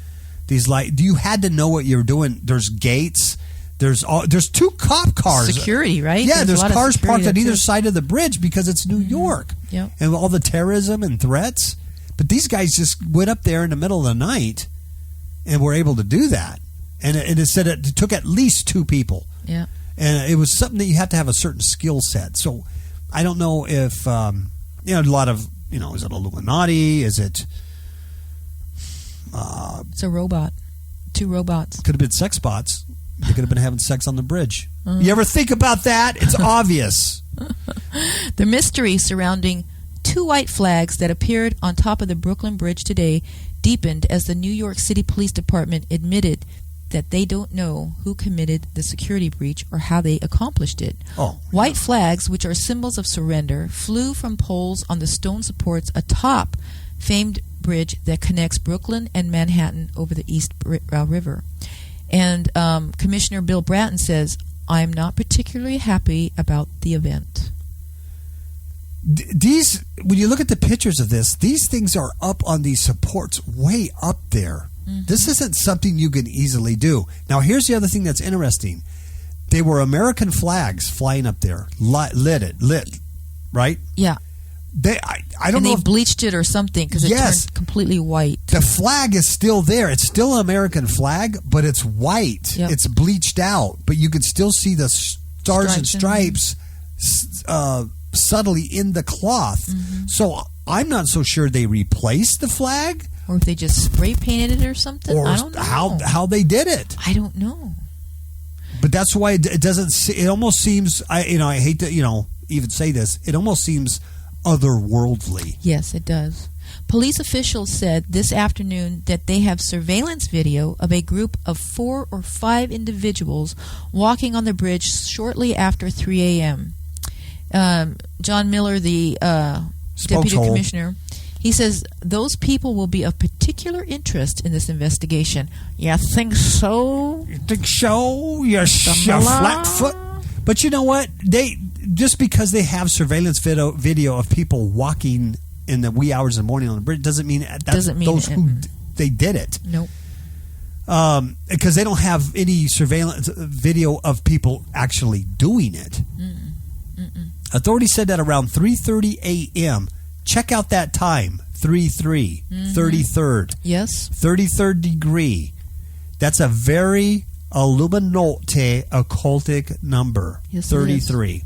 Speaker 3: these lights. You had to know what you were doing. There's gates. There's 2 cop cars.
Speaker 4: Security, right?
Speaker 3: Yeah, there's cars parked on either
Speaker 4: too.
Speaker 3: side of the bridge because it's New York.
Speaker 4: Yep.
Speaker 3: And all the terrorism and threats. But these guys just went up there in the middle of the night and were able to do that. And it said it took at least 2 people.
Speaker 4: Yeah.
Speaker 3: And it was something that you have to have a certain skill set. So I don't know if, a lot of, is it Illuminati? Is it...
Speaker 4: It's a robot. 2 robots.
Speaker 3: Could have been Sexbots. They could have been having sex on the bridge. You ever think about that? It's obvious.
Speaker 4: The mystery surrounding 2 white flags that appeared on top of the Brooklyn Bridge today deepened as the New York City Police Department admitted that they don't know who committed the security breach or how they accomplished it. White flags, which are symbols of surrender, flew from poles on the stone supports atop famed bridge that connects Brooklyn and Manhattan over the East River. And Commissioner Bill Bratton says, I'm not particularly happy about the event.
Speaker 3: These, when you look at the pictures of this, these things are up on these supports way up there. This isn't something you can easily do. Now, here's the other thing that's interesting. They were American flags flying up there, lit, right?
Speaker 4: Yeah.
Speaker 3: I don't know if
Speaker 4: they bleached it or something because it turned completely white.
Speaker 3: The flag is still there. It's still an American flag, but it's white.
Speaker 4: Yep.
Speaker 3: It's bleached out, but you can still see the stars and stripes subtly in the cloth. So I'm not so sure they replaced the flag,
Speaker 4: or if they just spray painted it or something.
Speaker 3: or
Speaker 4: I don't know
Speaker 3: how they did it.
Speaker 4: I don't know.
Speaker 3: But that's why it doesn't. It almost seems. I hate to even say this. It almost seems otherworldly.
Speaker 4: Yes, it does. Police officials said this afternoon that they have surveillance video of a group of 4 or 5 individuals walking on the bridge shortly after 3 a.m. John Miller, the deputy commissioner, he says those people will be of particular interest in this investigation. You think so?
Speaker 3: You think so? You flat foot. But you know what? Just because they have surveillance video of people walking in the wee hours of the morning on the bridge doesn't mean they did it.
Speaker 4: Nope.
Speaker 3: Because they don't have any surveillance video of people actually doing it. Authorities said that around 3:30 a.m. Check out that time, 3:3, 33rd.
Speaker 4: Yes.
Speaker 3: 33rd degree. That's a very Illuminati occultic number,
Speaker 4: yes,
Speaker 3: 33.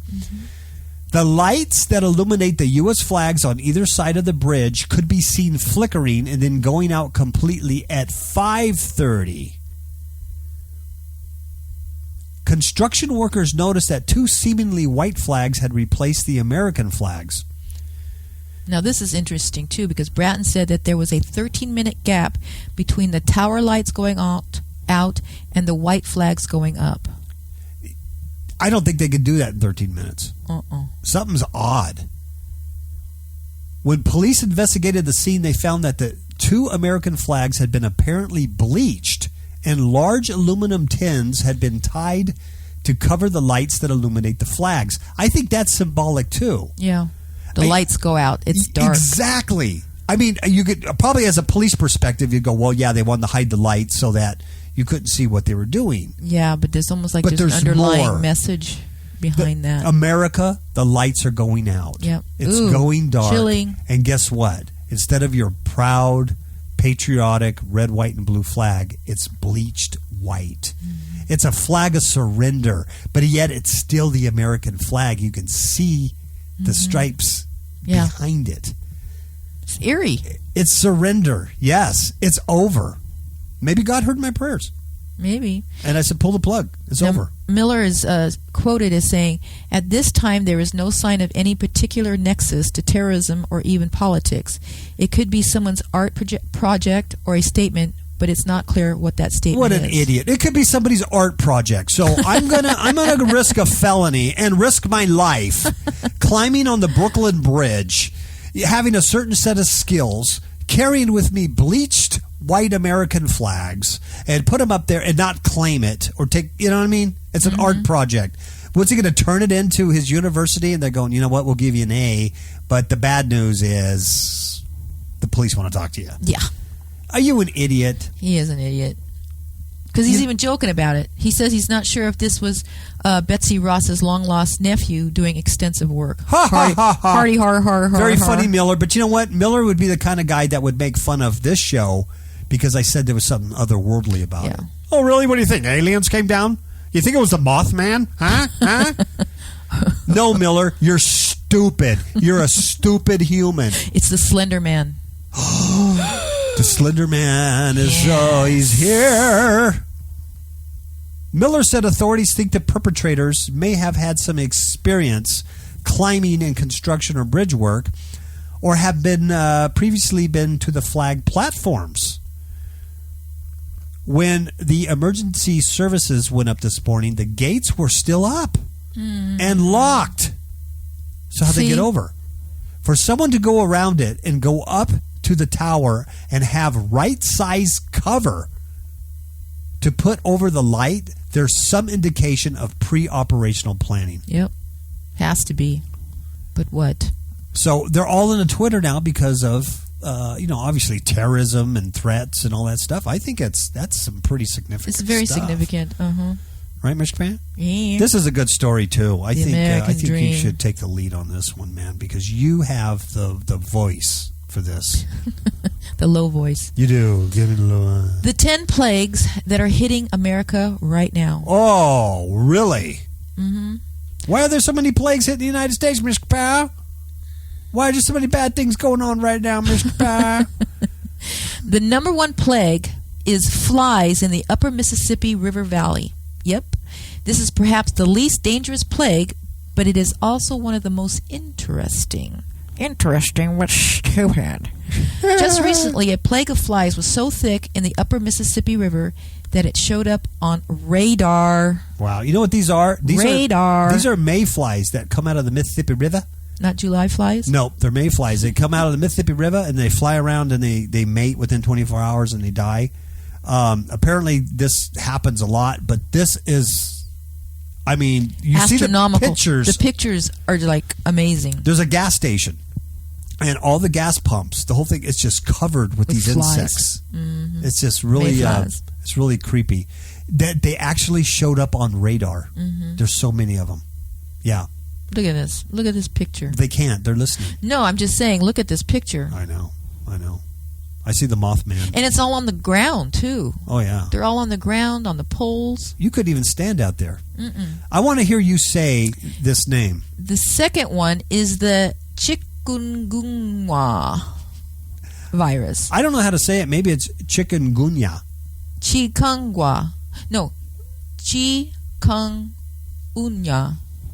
Speaker 3: The lights that illuminate the U.S. flags on either side of the bridge could be seen flickering and then going out completely at 5:30. Construction workers noticed that 2 seemingly white flags had replaced the American flags.
Speaker 4: Now, this is interesting, too, because Bratton said that there was a 13-minute gap between the tower lights going out and the white flags going up.
Speaker 3: I don't think they could do that in 13 minutes. Something's odd. When police investigated the scene, they found that the 2 American flags had been apparently bleached, and large aluminum tins had been tied to cover the lights that illuminate the flags. I think that's symbolic, too.
Speaker 4: Yeah. The lights go out. It's dark.
Speaker 3: Exactly. I mean, you could probably, as a police perspective, you'd go, well, yeah, they wanted to hide the lights so that you couldn't see what they were doing.
Speaker 4: Yeah, but there's almost like there's an underlying message behind that.
Speaker 3: America, the lights are going out.
Speaker 4: Yep.
Speaker 3: It's going dark.
Speaker 4: Chilling.
Speaker 3: And guess what? Instead of your proud, patriotic red, white, and blue flag, it's bleached white. It's a flag of surrender, but yet it's still the American flag. You can see the stripes behind it.
Speaker 4: It's eerie.
Speaker 3: It's surrender. Yes, it's over. Maybe God heard my prayers.
Speaker 4: Maybe.
Speaker 3: And I said, pull the plug. It's over.
Speaker 4: Miller is quoted as saying, "At this time, there is no sign of any particular nexus to terrorism or even politics. It could be someone's art project or a statement, but it's not clear what that statement
Speaker 3: What
Speaker 4: is."
Speaker 3: an idiot. It could be somebody's art project. So I'm gonna risk a felony and risk my life climbing on the Brooklyn Bridge, having a certain set of skills, carrying with me bleached white American flags, and put them up there and not claim it or take, you know what I mean? It's an art project. What's he going to turn it into his university? And they're going, you know what, we'll give you an A, but the bad news is the police want to talk to you.
Speaker 4: Yeah.
Speaker 3: Are you an idiot?
Speaker 4: He is an idiot. Because he's even joking about it. He says he's not sure if this was Betsy Ross's long-lost nephew doing extensive work. Hardy, har.
Speaker 3: Very funny, Miller. But you know what? Miller would be the kind of guy that would make fun of this show because I said there was something otherworldly about it. Oh, really? What do you think? Aliens came down? You think it was the Mothman? Huh? No, Miller. You're stupid. You're a stupid human.
Speaker 4: It's the Slender Man.
Speaker 3: The Slender Man is he's here. Miller said authorities think the perpetrators may have had some experience climbing in construction or bridge work, or have been previously been to the flag platforms. When the emergency services went up this morning, the gates were still up and locked. So how'd they get over? For someone to go around it and go up to the tower and have right size cover to put over the light, there's some indication of pre-operational planning.
Speaker 4: Yep. Has to be. But what?
Speaker 3: So they're all in a Twitter now because of obviously terrorism and threats and all that stuff. I think that's some pretty significant
Speaker 4: It's very
Speaker 3: stuff.
Speaker 4: significant.
Speaker 3: Right, Mr. Pan?
Speaker 4: Yeah.
Speaker 3: This is a good story too. I think you
Speaker 4: dream.
Speaker 3: should take the lead on this one, man, because you have the voice for this.
Speaker 4: The low voice.
Speaker 3: You do. Give me the low.
Speaker 4: The 10 plagues that are hitting America right now.
Speaker 3: Oh, really? Mm-hmm. Why are there so many plagues hitting the United States, Mr. Pow? Why are there so many bad things going on right now, Mr. Pow?
Speaker 4: The number one plague is flies in the upper Mississippi River Valley. Yep. This is perhaps the least dangerous plague, but it is also one of the most interesting. Interesting, but stupid. Just recently, a plague of flies was so thick in the upper Mississippi River that it showed up on radar.
Speaker 3: Wow. You know what these are?
Speaker 4: Radar.
Speaker 3: These are mayflies that come out of the Mississippi River.
Speaker 4: Not July flies?
Speaker 3: No, they're mayflies. They come out of the Mississippi River and they fly around and they mate within 24 hours and they die. Apparently, this happens a lot, but this is, I mean, you see the pictures.
Speaker 4: The pictures are like amazing.
Speaker 3: There's a gas station, and all the gas pumps, the whole thing is just covered with these
Speaker 4: flies.
Speaker 3: insects.
Speaker 4: Mm-hmm.
Speaker 3: It's just really, it's really creepy. That they actually showed up on radar. Mm-hmm. There's so many of them. Yeah.
Speaker 4: Look at this. Look at this picture.
Speaker 3: They can't. They're listening.
Speaker 4: No, I'm just saying, look at this picture.
Speaker 3: I know. I see the Mothman.
Speaker 4: And it's all on the ground, too.
Speaker 3: Oh, yeah.
Speaker 4: They're all on the ground, on the poles.
Speaker 3: You couldn't even stand out there. I want to hear you say this name.
Speaker 4: The second one is the chikungunya virus.
Speaker 3: I don't know how to say it. Maybe it's chikungunya.
Speaker 4: Chikungunya. No. Chikungunya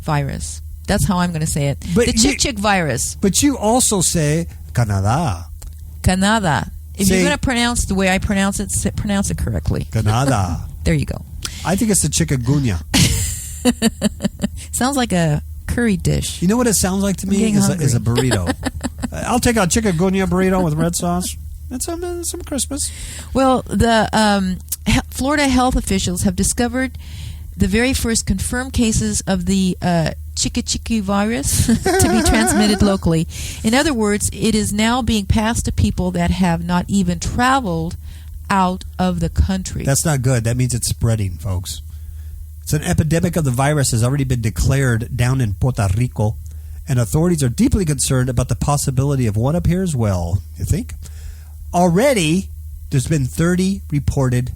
Speaker 4: virus. That's how I'm going to say it.
Speaker 3: But
Speaker 4: the chick virus.
Speaker 3: But you also say Canada.
Speaker 4: Canada. If you're going to pronounce the way I pronounce it, pronounce it correctly.
Speaker 3: Canada.
Speaker 4: There you go.
Speaker 3: I think it's the chikungunya.
Speaker 4: Sounds like a curry dish.
Speaker 3: You know what it sounds like to me? Is a burrito. I'll take a chikungunya burrito with red sauce. That's some Christmas.
Speaker 4: Well, the Florida health officials have discovered the very first confirmed cases of the chikungunya virus to be transmitted locally. In other words, it is now being passed to people that have not even traveled out of the country.
Speaker 3: That's not good. That means it's spreading, folks. It's an epidemic of the virus has already been declared down in Puerto Rico, and authorities are deeply concerned about the possibility of one up here as well. You think? Already, there's been 30 reported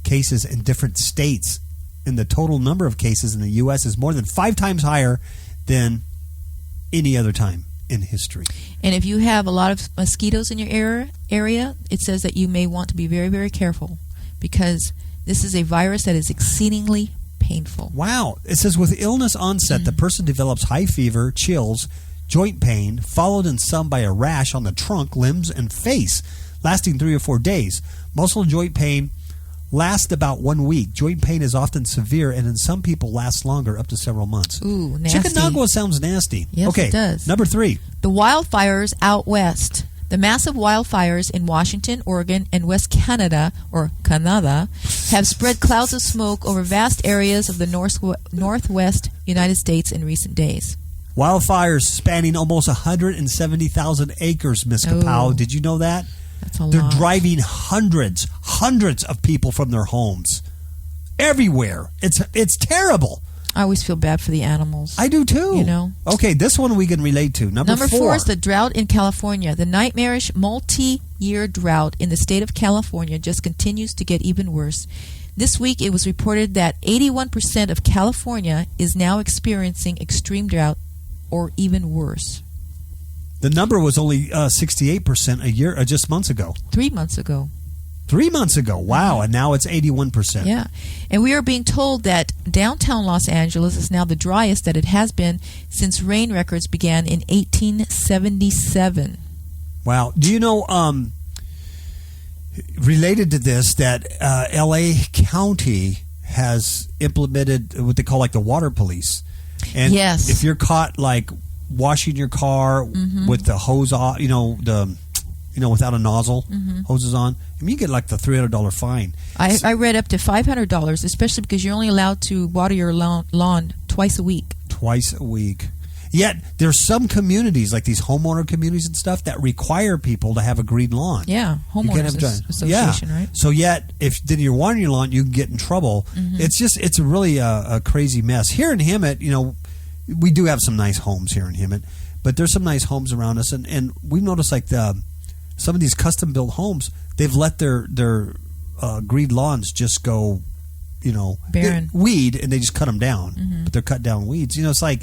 Speaker 3: cases in different states. And the total number of cases in the U.S. is more than 5 times higher than any other time in history.
Speaker 4: And if you have a lot of mosquitoes in your area, it says that you may want to be very, very careful because This is a virus that is exceedingly painful.
Speaker 3: Wow. It says with illness onset, the person develops high fever, chills, joint pain, followed in some by a rash on the trunk, limbs, and face, lasting 3 or 4 days. Muscle and joint pain lasts about 1 week. Joint pain is often severe, and in some people lasts longer, up to several months.
Speaker 4: Ooh, nasty.
Speaker 3: Chikungunya sounds nasty.
Speaker 4: Yes,
Speaker 3: okay,
Speaker 4: it does.
Speaker 3: Number 3.
Speaker 4: The wildfires out west. The massive wildfires in Washington, Oregon, and West Canada, or Canada, have spread clouds of smoke over vast areas of the northwest United States in recent days.
Speaker 3: Wildfires spanning almost 170,000 acres, Miss Kapow. Did you know that?
Speaker 4: That's a
Speaker 3: They're
Speaker 4: lot.
Speaker 3: driving hundreds of people from their homes. Everywhere. It's terrible.
Speaker 4: I always feel bad for the animals.
Speaker 3: I do too.
Speaker 4: You know?
Speaker 3: Okay, this one we can relate to. Number
Speaker 4: 4 is the drought in California. The nightmarish multi-year drought in the state of California just continues to get even worse. This week it was reported that 81% of California is now experiencing extreme drought or even worse.
Speaker 3: The number was only 68% a year, just months ago.
Speaker 4: 3 months ago.
Speaker 3: 3 months ago. Wow, and now it's 81%.
Speaker 4: Yeah. And we are being told that downtown Los Angeles is now the driest that it has been since rain records began in 1877.
Speaker 3: Wow. Do you know, related to this, that L.A. County has implemented what they call like the water police. And
Speaker 4: yes.
Speaker 3: if you're caught like washing your car with the hose off, without a nozzle, hoses on, you get like the $300 fine.
Speaker 4: I read up to $500, especially because you're only allowed to water your lawn twice a week.
Speaker 3: Twice a week. Yet there's some communities, like these homeowner communities and stuff, that require people to have a green lawn.
Speaker 4: Yeah, homeowners association, right?
Speaker 3: So yet, if then you're watering your lawn, you can get in trouble. It's really a crazy mess. Here in Hemet, we do have some nice homes here in Hemet, but there's some nice homes around us, and we've noticed like some of these custom built homes, they've let their green lawns just go,
Speaker 4: barren,
Speaker 3: weed, and they just cut them down. But they're cut down weeds. It's like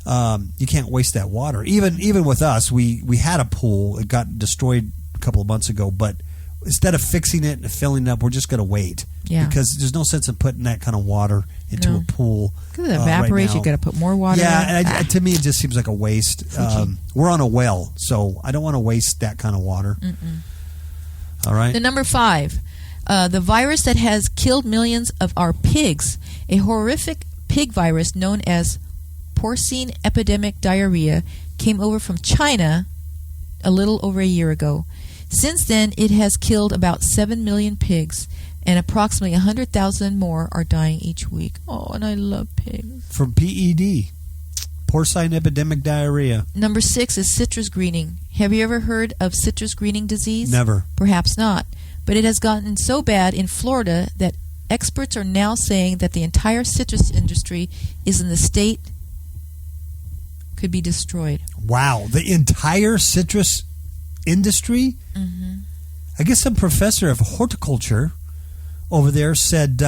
Speaker 3: you can't waste that water. Even with us, we had a pool. It got destroyed a couple of months ago, but instead of fixing it and filling it up, we're just going to wait.
Speaker 4: Yeah.
Speaker 3: Because there's no sense in putting that kind of water into a pool.
Speaker 4: Because it evaporates, you got to put more water in.
Speaker 3: Yeah, and to me, it just seems like a waste. We're on a well, so I don't want to waste that kind of water. All right.
Speaker 4: The number 5, the virus that has killed millions of our pigs, a horrific pig virus known as porcine epidemic diarrhea, came over from China a little over a year ago. Since then, it has killed about 7 million pigs, and approximately 100,000 more are dying each week. Oh, and I love pigs.
Speaker 3: From PED, porcine epidemic diarrhea.
Speaker 4: Number 6 is citrus greening. Have you ever heard of citrus greening disease?
Speaker 3: Never.
Speaker 4: Perhaps not. But it has gotten so bad in Florida that experts are now saying that the entire citrus industry is in the state could be destroyed.
Speaker 3: Wow. The entire citrus industry? I guess some professor of horticulture over there said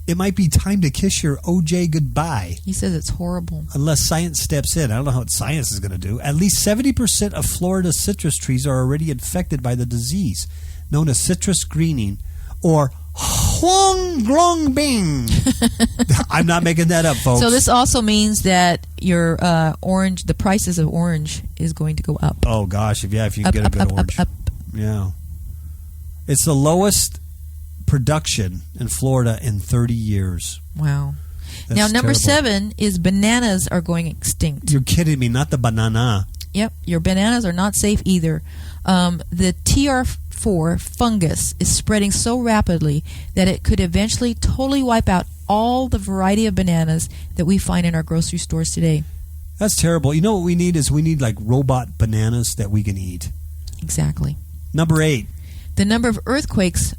Speaker 3: it might be time to kiss your OJ goodbye.
Speaker 4: He says it's horrible.
Speaker 3: Unless science steps in. I don't know what science is going to do. At least 70% of Florida's citrus trees are already infected by the disease, known as citrus greening, or Huang Glong Bing. I'm not making that up, folks.
Speaker 4: So this also means that your the prices of orange is going to go up.
Speaker 3: Oh, gosh. If you can get a good orange.
Speaker 4: Up.
Speaker 3: Yeah. It's the lowest production in Florida in 30 years.
Speaker 4: Wow.
Speaker 3: That's
Speaker 4: now, number
Speaker 3: terrible.
Speaker 4: 7 is bananas are going extinct.
Speaker 3: You're kidding me, not the banana.
Speaker 4: Yep, your bananas are not safe either. The TR4 fungus is spreading so rapidly that it could eventually totally wipe out all the variety of bananas that we find in our grocery stores today.
Speaker 3: That's terrible. You know what we need is like robot bananas that we can eat.
Speaker 4: Exactly.
Speaker 3: Number 8.
Speaker 4: The number of earthquakes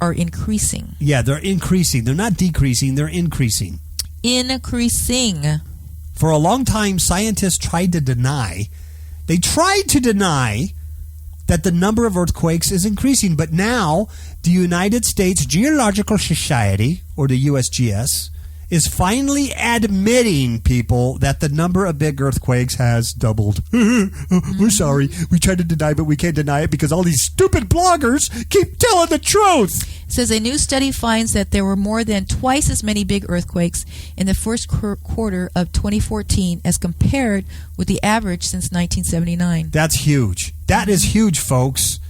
Speaker 4: are increasing.
Speaker 3: Yeah, they're increasing. They're not decreasing. They're increasing.
Speaker 4: Increasing.
Speaker 3: For a long time, scientists tried to deny that the number of earthquakes is increasing. But now, the United States Geological Society, or the USGS, is finally admitting, people, that the number of big earthquakes has doubled. We're sorry. We tried to deny, but we can't deny it because all these stupid bloggers keep telling the truth.
Speaker 4: It says a new study finds that there were more than twice as many big earthquakes in the first quarter of 2014 as compared with the average since 1979.
Speaker 3: That's huge. That is huge, folks.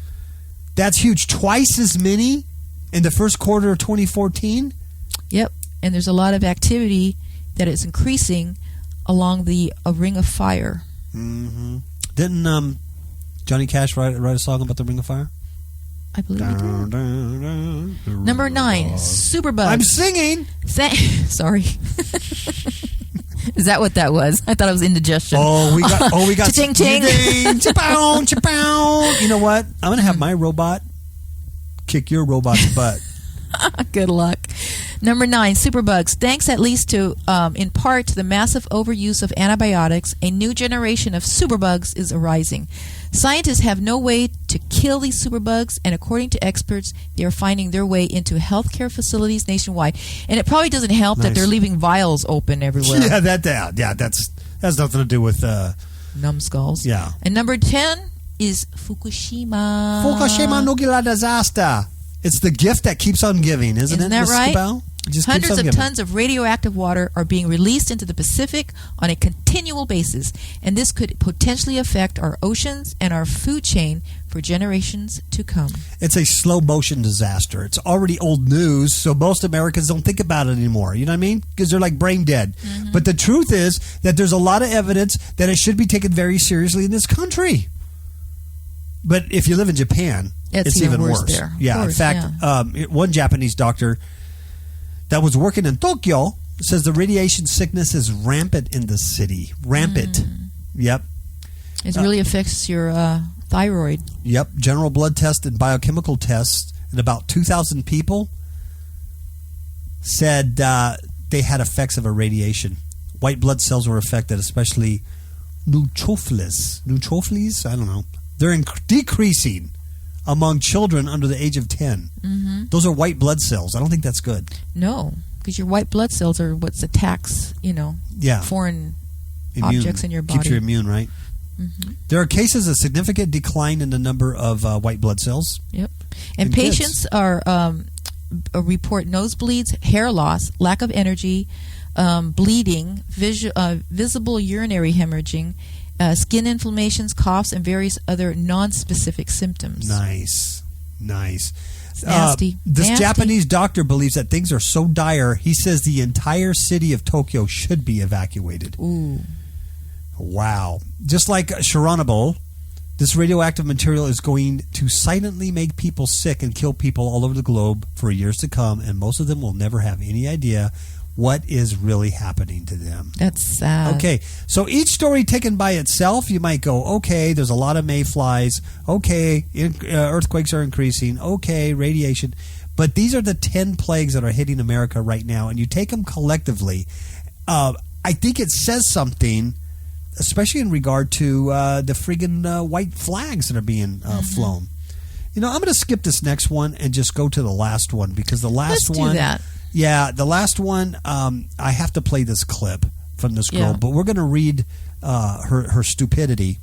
Speaker 3: That's huge. Twice as many in the first quarter of 2014?
Speaker 4: Yep. And there's a lot of activity that is increasing along the Ring of Fire.
Speaker 3: Mm-hmm. Didn't Johnny Cash write a song about the Ring of Fire?
Speaker 4: I believe he did. Number 9, superbugs.
Speaker 3: I'm singing.
Speaker 4: Sorry. Is that what that was? I thought it was indigestion.
Speaker 3: We got
Speaker 4: Cha-ching, ching.
Speaker 3: Cha-pow, cha-pow. You know what? I'm going to have my robot kick your robot's butt.
Speaker 4: Good luck. Number 9, superbugs. Thanks at least to, in part, to the massive overuse of antibiotics, a new generation of superbugs is arising. Scientists have no way to kill these superbugs, and according to experts, they are finding their way into healthcare facilities nationwide. And it probably doesn't help that they're leaving vials open everywhere.
Speaker 3: Yeah, that's nothing to do with
Speaker 4: numbskulls.
Speaker 3: Yeah.
Speaker 4: And number 10 is Fukushima.
Speaker 3: Fukushima nuclear disaster. It's the gift that keeps on giving, isn't it?
Speaker 4: Isn't that right?
Speaker 3: Cabell?
Speaker 4: Hundreds of tons of radioactive water are being released into the Pacific on a continual basis, and this could potentially affect our oceans and our food chain for generations to come.
Speaker 3: It's a slow motion disaster. It's already old news, so most Americans don't think about it anymore. You know what I mean? Because they're like brain dead. Mm-hmm. But the truth is that there's a lot of evidence that it should be taken very seriously in this country. But if you live in Japan, it's even worse.
Speaker 4: There.
Speaker 3: Yeah,
Speaker 4: course,
Speaker 3: in fact, one Japanese doctor that was working in Tokyo says the radiation sickness is rampant in the city. Rampant. Yep.
Speaker 4: It really affects your thyroid.
Speaker 3: Yep. General blood tests and biochemical tests in about 2,000 people said they had effects of irradiation. White blood cells were affected, especially neutrophils. Neutrophils? I don't know. They're decreasing among children under the age of 10. Mm-hmm. Those are white blood cells. I don't think that's good.
Speaker 4: No, because your white blood cells are what attacks, foreign objects in your body.
Speaker 3: Keeps you immune, right? Mm-hmm. There are cases of significant decline in the number of white blood cells.
Speaker 4: Yep. And patients are report nosebleeds, hair loss, lack of energy, bleeding, visible urinary hemorrhaging, skin inflammations, coughs, and various other non-specific symptoms.
Speaker 3: Nice.
Speaker 4: It's nasty.
Speaker 3: This Japanese doctor believes that things are so dire, he says the entire city of Tokyo should be evacuated.
Speaker 4: Ooh.
Speaker 3: Wow. Just like Chernobyl, this radioactive material is going to silently make people sick and kill people all over the globe for years to come, and most of them will never have any idea what is really happening to them.
Speaker 4: That's sad.
Speaker 3: Okay, so each story taken by itself, you might go, okay, there's a lot of mayflies. Okay, earthquakes are increasing. Okay, radiation. But these are the 10 plagues that are hitting America right now, and you take them collectively. I think it says something, especially in regard to the friggin' white flags that are being flown. I'm going to skip this next one and just go to the last one, because the last
Speaker 4: Let's
Speaker 3: one...
Speaker 4: do that.
Speaker 3: Yeah, the last one, I have to play this clip from this girl, but we're going to read her stupidity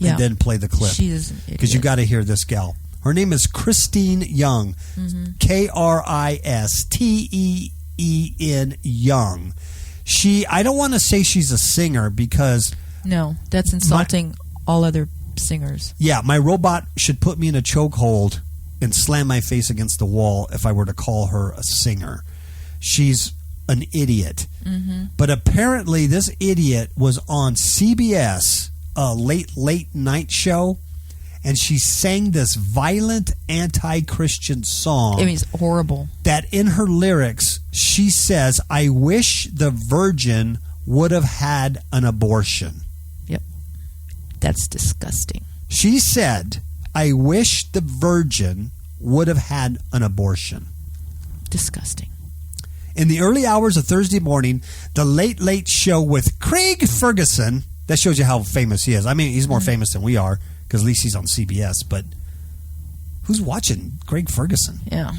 Speaker 3: and then play the clip.
Speaker 4: She is an idiot.
Speaker 3: Because you got to hear this gal. Her name is Christine Young, Kristen Young. I don't want to say she's a singer because...
Speaker 4: No, that's insulting all other singers.
Speaker 3: Yeah, my robot should put me in a chokehold and slam my face against the wall if I were to call her a singer. She's an idiot. But apparently this idiot was on CBS, a late night show, and she sang this violent anti-Christian song.
Speaker 4: It was horrible.
Speaker 3: That in her lyrics, she says, I wish the virgin would have had an abortion.
Speaker 4: Yep. That's disgusting.
Speaker 3: She said, I wish the virgin would have had an abortion.
Speaker 4: Disgusting.
Speaker 3: In the early hours of Thursday morning, the Late Late Show with Craig Ferguson, that shows you how famous he is. I mean, he's more famous than we are, because at least he's on CBS, but who's watching Craig Ferguson?
Speaker 4: Yeah.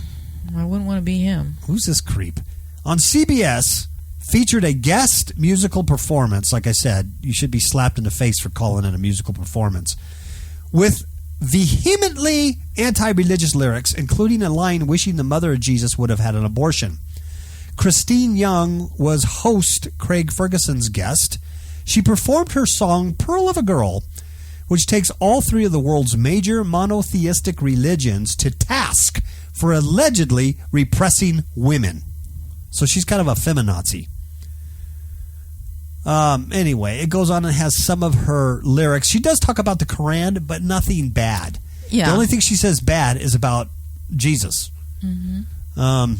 Speaker 4: I wouldn't want to be him.
Speaker 3: Who's this creep? on CBS, featured a guest musical performance. Like I said, you should be slapped in the face for calling it a musical performance, with vehemently anti-religious lyrics, including a line wishing the mother of Jesus would have had an abortion. Christine Young was host Craig Ferguson's guest. She performed her song Pearl of a Girl, which takes all three of the world's major monotheistic religions to task for allegedly repressing women. So she's kind of a feminazi. Anyway, it goes on and has some of her lyrics. She does talk about the Quran, but nothing bad.
Speaker 4: Yeah.
Speaker 3: The only thing she says bad is about Jesus.
Speaker 4: Mm-hmm.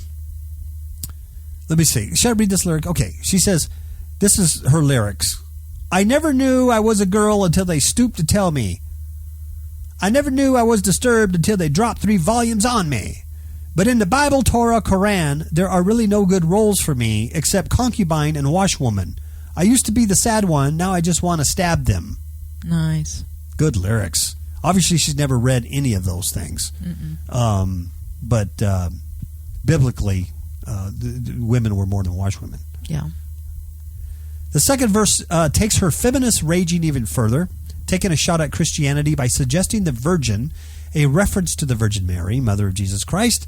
Speaker 3: Let me see. Should I read this lyric? Okay. She says, this is her lyrics. I never knew I was a girl until they stooped to tell me. I never knew I was disturbed until they dropped 3 volumes on me. But in the Bible, Torah, Quran, there are really no good roles for me except concubine and washwoman. I used to be the sad one. Now I just want to stab them.
Speaker 4: Nice.
Speaker 3: Good lyrics. Obviously, she's never read any of those things. But biblically, the women were more than washwomen.
Speaker 4: Yeah.
Speaker 3: The second verse takes her feminist raging even further, taking a shot at Christianity by suggesting the Virgin, a reference to the Virgin Mary, Mother of Jesus Christ,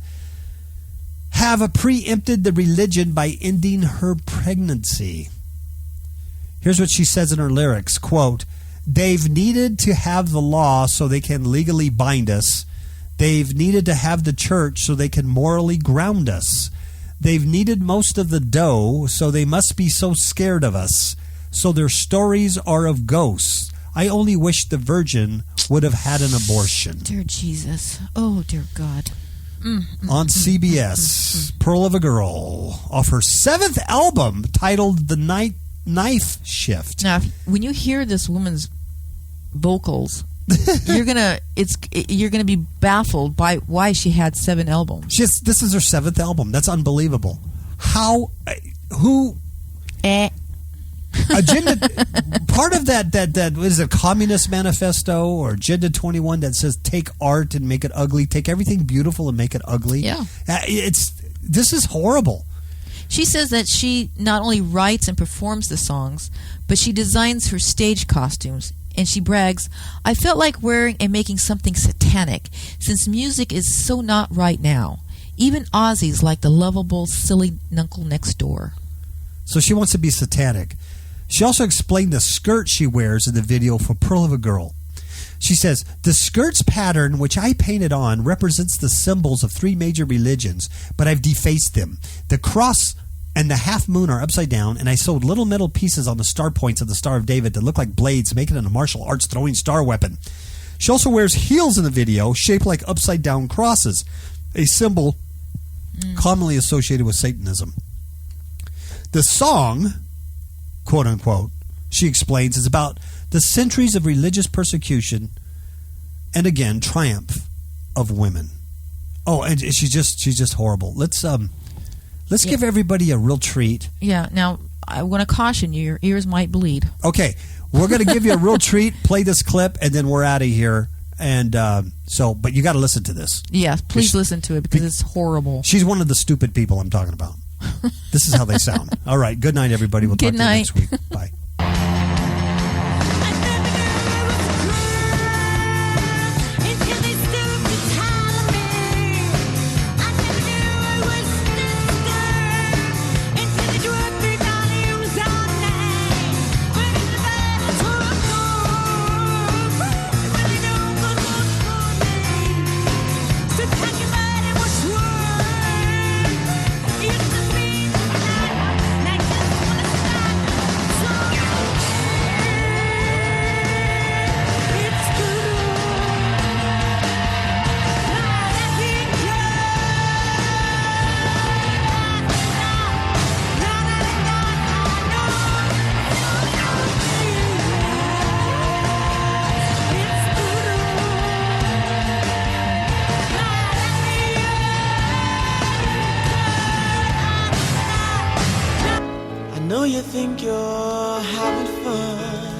Speaker 3: have preempted the religion by ending her pregnancy. Here's what she says in her lyrics, quote, they've needed to have the law so they can legally bind us. They've needed to have the church so they can morally ground us. They've needed most of the dough, so they must be so scared of us. So their stories are of ghosts. I only wish the Virgin would have had an abortion.
Speaker 4: Dear Jesus. Oh, dear God.
Speaker 3: On CBS, Pearl of a Girl, off her 7th album titled The Knife Shift.
Speaker 4: Now, when you hear this woman's vocals, you're gonna be baffled by why she had 7 albums.
Speaker 3: This is her 7th album. That's unbelievable. How? Who? Agenda. Part of that is a Communist Manifesto or Agenda 21 that says take art and make it ugly, take everything beautiful and make it ugly.
Speaker 4: Yeah,
Speaker 3: this is horrible.
Speaker 4: She says that she not only writes and performs the songs, but she designs her stage costumes. And she brags, I felt like wearing and making something satanic, since music is so not right now. Even Aussies like the lovable, silly Nuncle next door.
Speaker 3: So she wants to be satanic. She also explained the skirt she wears in the video for Pearl of a Girl. She says, the skirt's pattern, which I painted on, represents the symbols of 3 major religions, but I've defaced them. The cross and the half moon are upside down, and I sewed little metal pieces on the star points of the Star of David that look like blades, making it a martial arts throwing star weapon. She also wears heels in the video, shaped like upside down crosses, a symbol commonly associated with Satanism. The song, quote unquote, she explains, is about the centuries of religious persecution and again triumph of women. Oh, and she's just horrible. Let's give everybody a real treat.
Speaker 4: Yeah. Now I want to caution you: your ears might bleed.
Speaker 3: Okay, we're going to give you a real treat. Play this clip, and then we're out of here. And but you got to listen to this.
Speaker 4: Yes, please listen to it because it's horrible.
Speaker 3: She's one of the stupid people I'm talking about. This is how they sound. All right. Good night, everybody. We'll talk to you next week. Bye.
Speaker 5: You think you're having fun,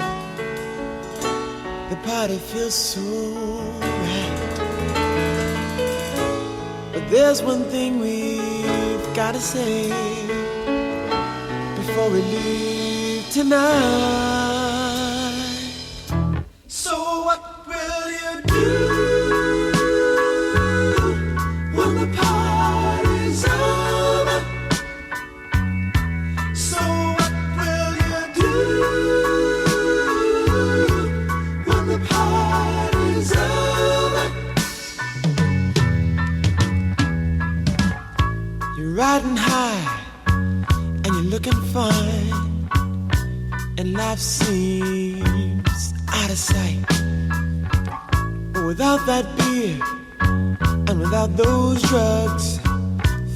Speaker 5: the party feels so right, but there's one thing we've got to say. before we leave tonight. So what will you do when the party's over? So what will you do when the party's over? You're riding high and you're looking fine, and life seems out of sight. But without that beer and without those drugs,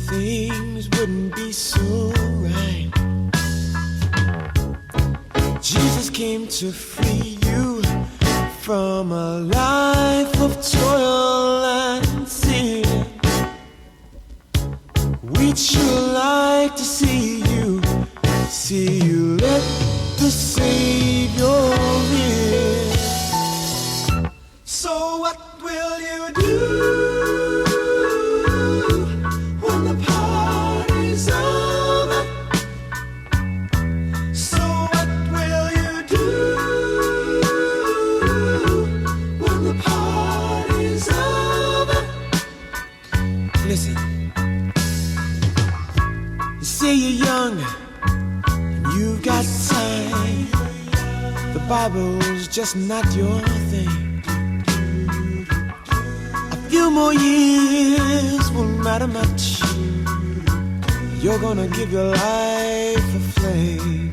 Speaker 5: things wouldn't be so right. Jesus came to free you from a life of toil and sin. We'd sure like to see you let the Savior in. So what will you do when the party's over? So what will you do when the party's over? Listen, you say you're young, you've got time. The Bible's just not your thing. A few more years won't matter much. You're gonna give your life a flame.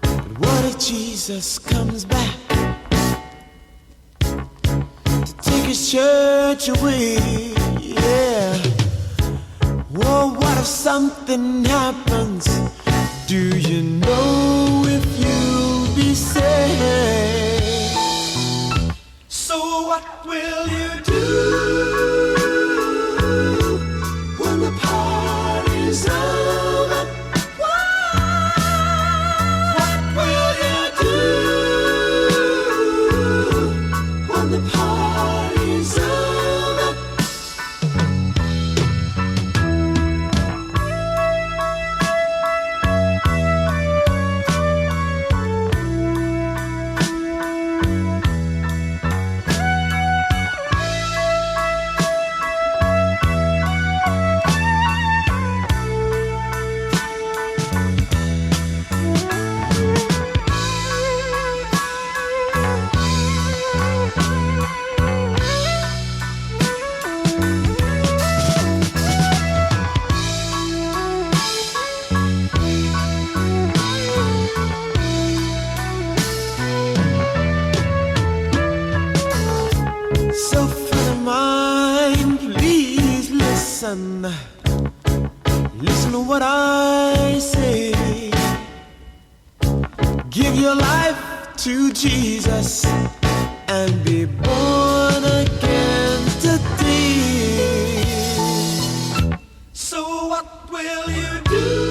Speaker 5: But what if Jesus comes back to take his church away? Yeah. Whoa, what if something happens? Do you know if you'll be saved? So what will you do when the party's over? What will you do when the party's over? So friend of mine, please listen. Listen to what I say. Give your life to Jesus and be born again today. So what will you do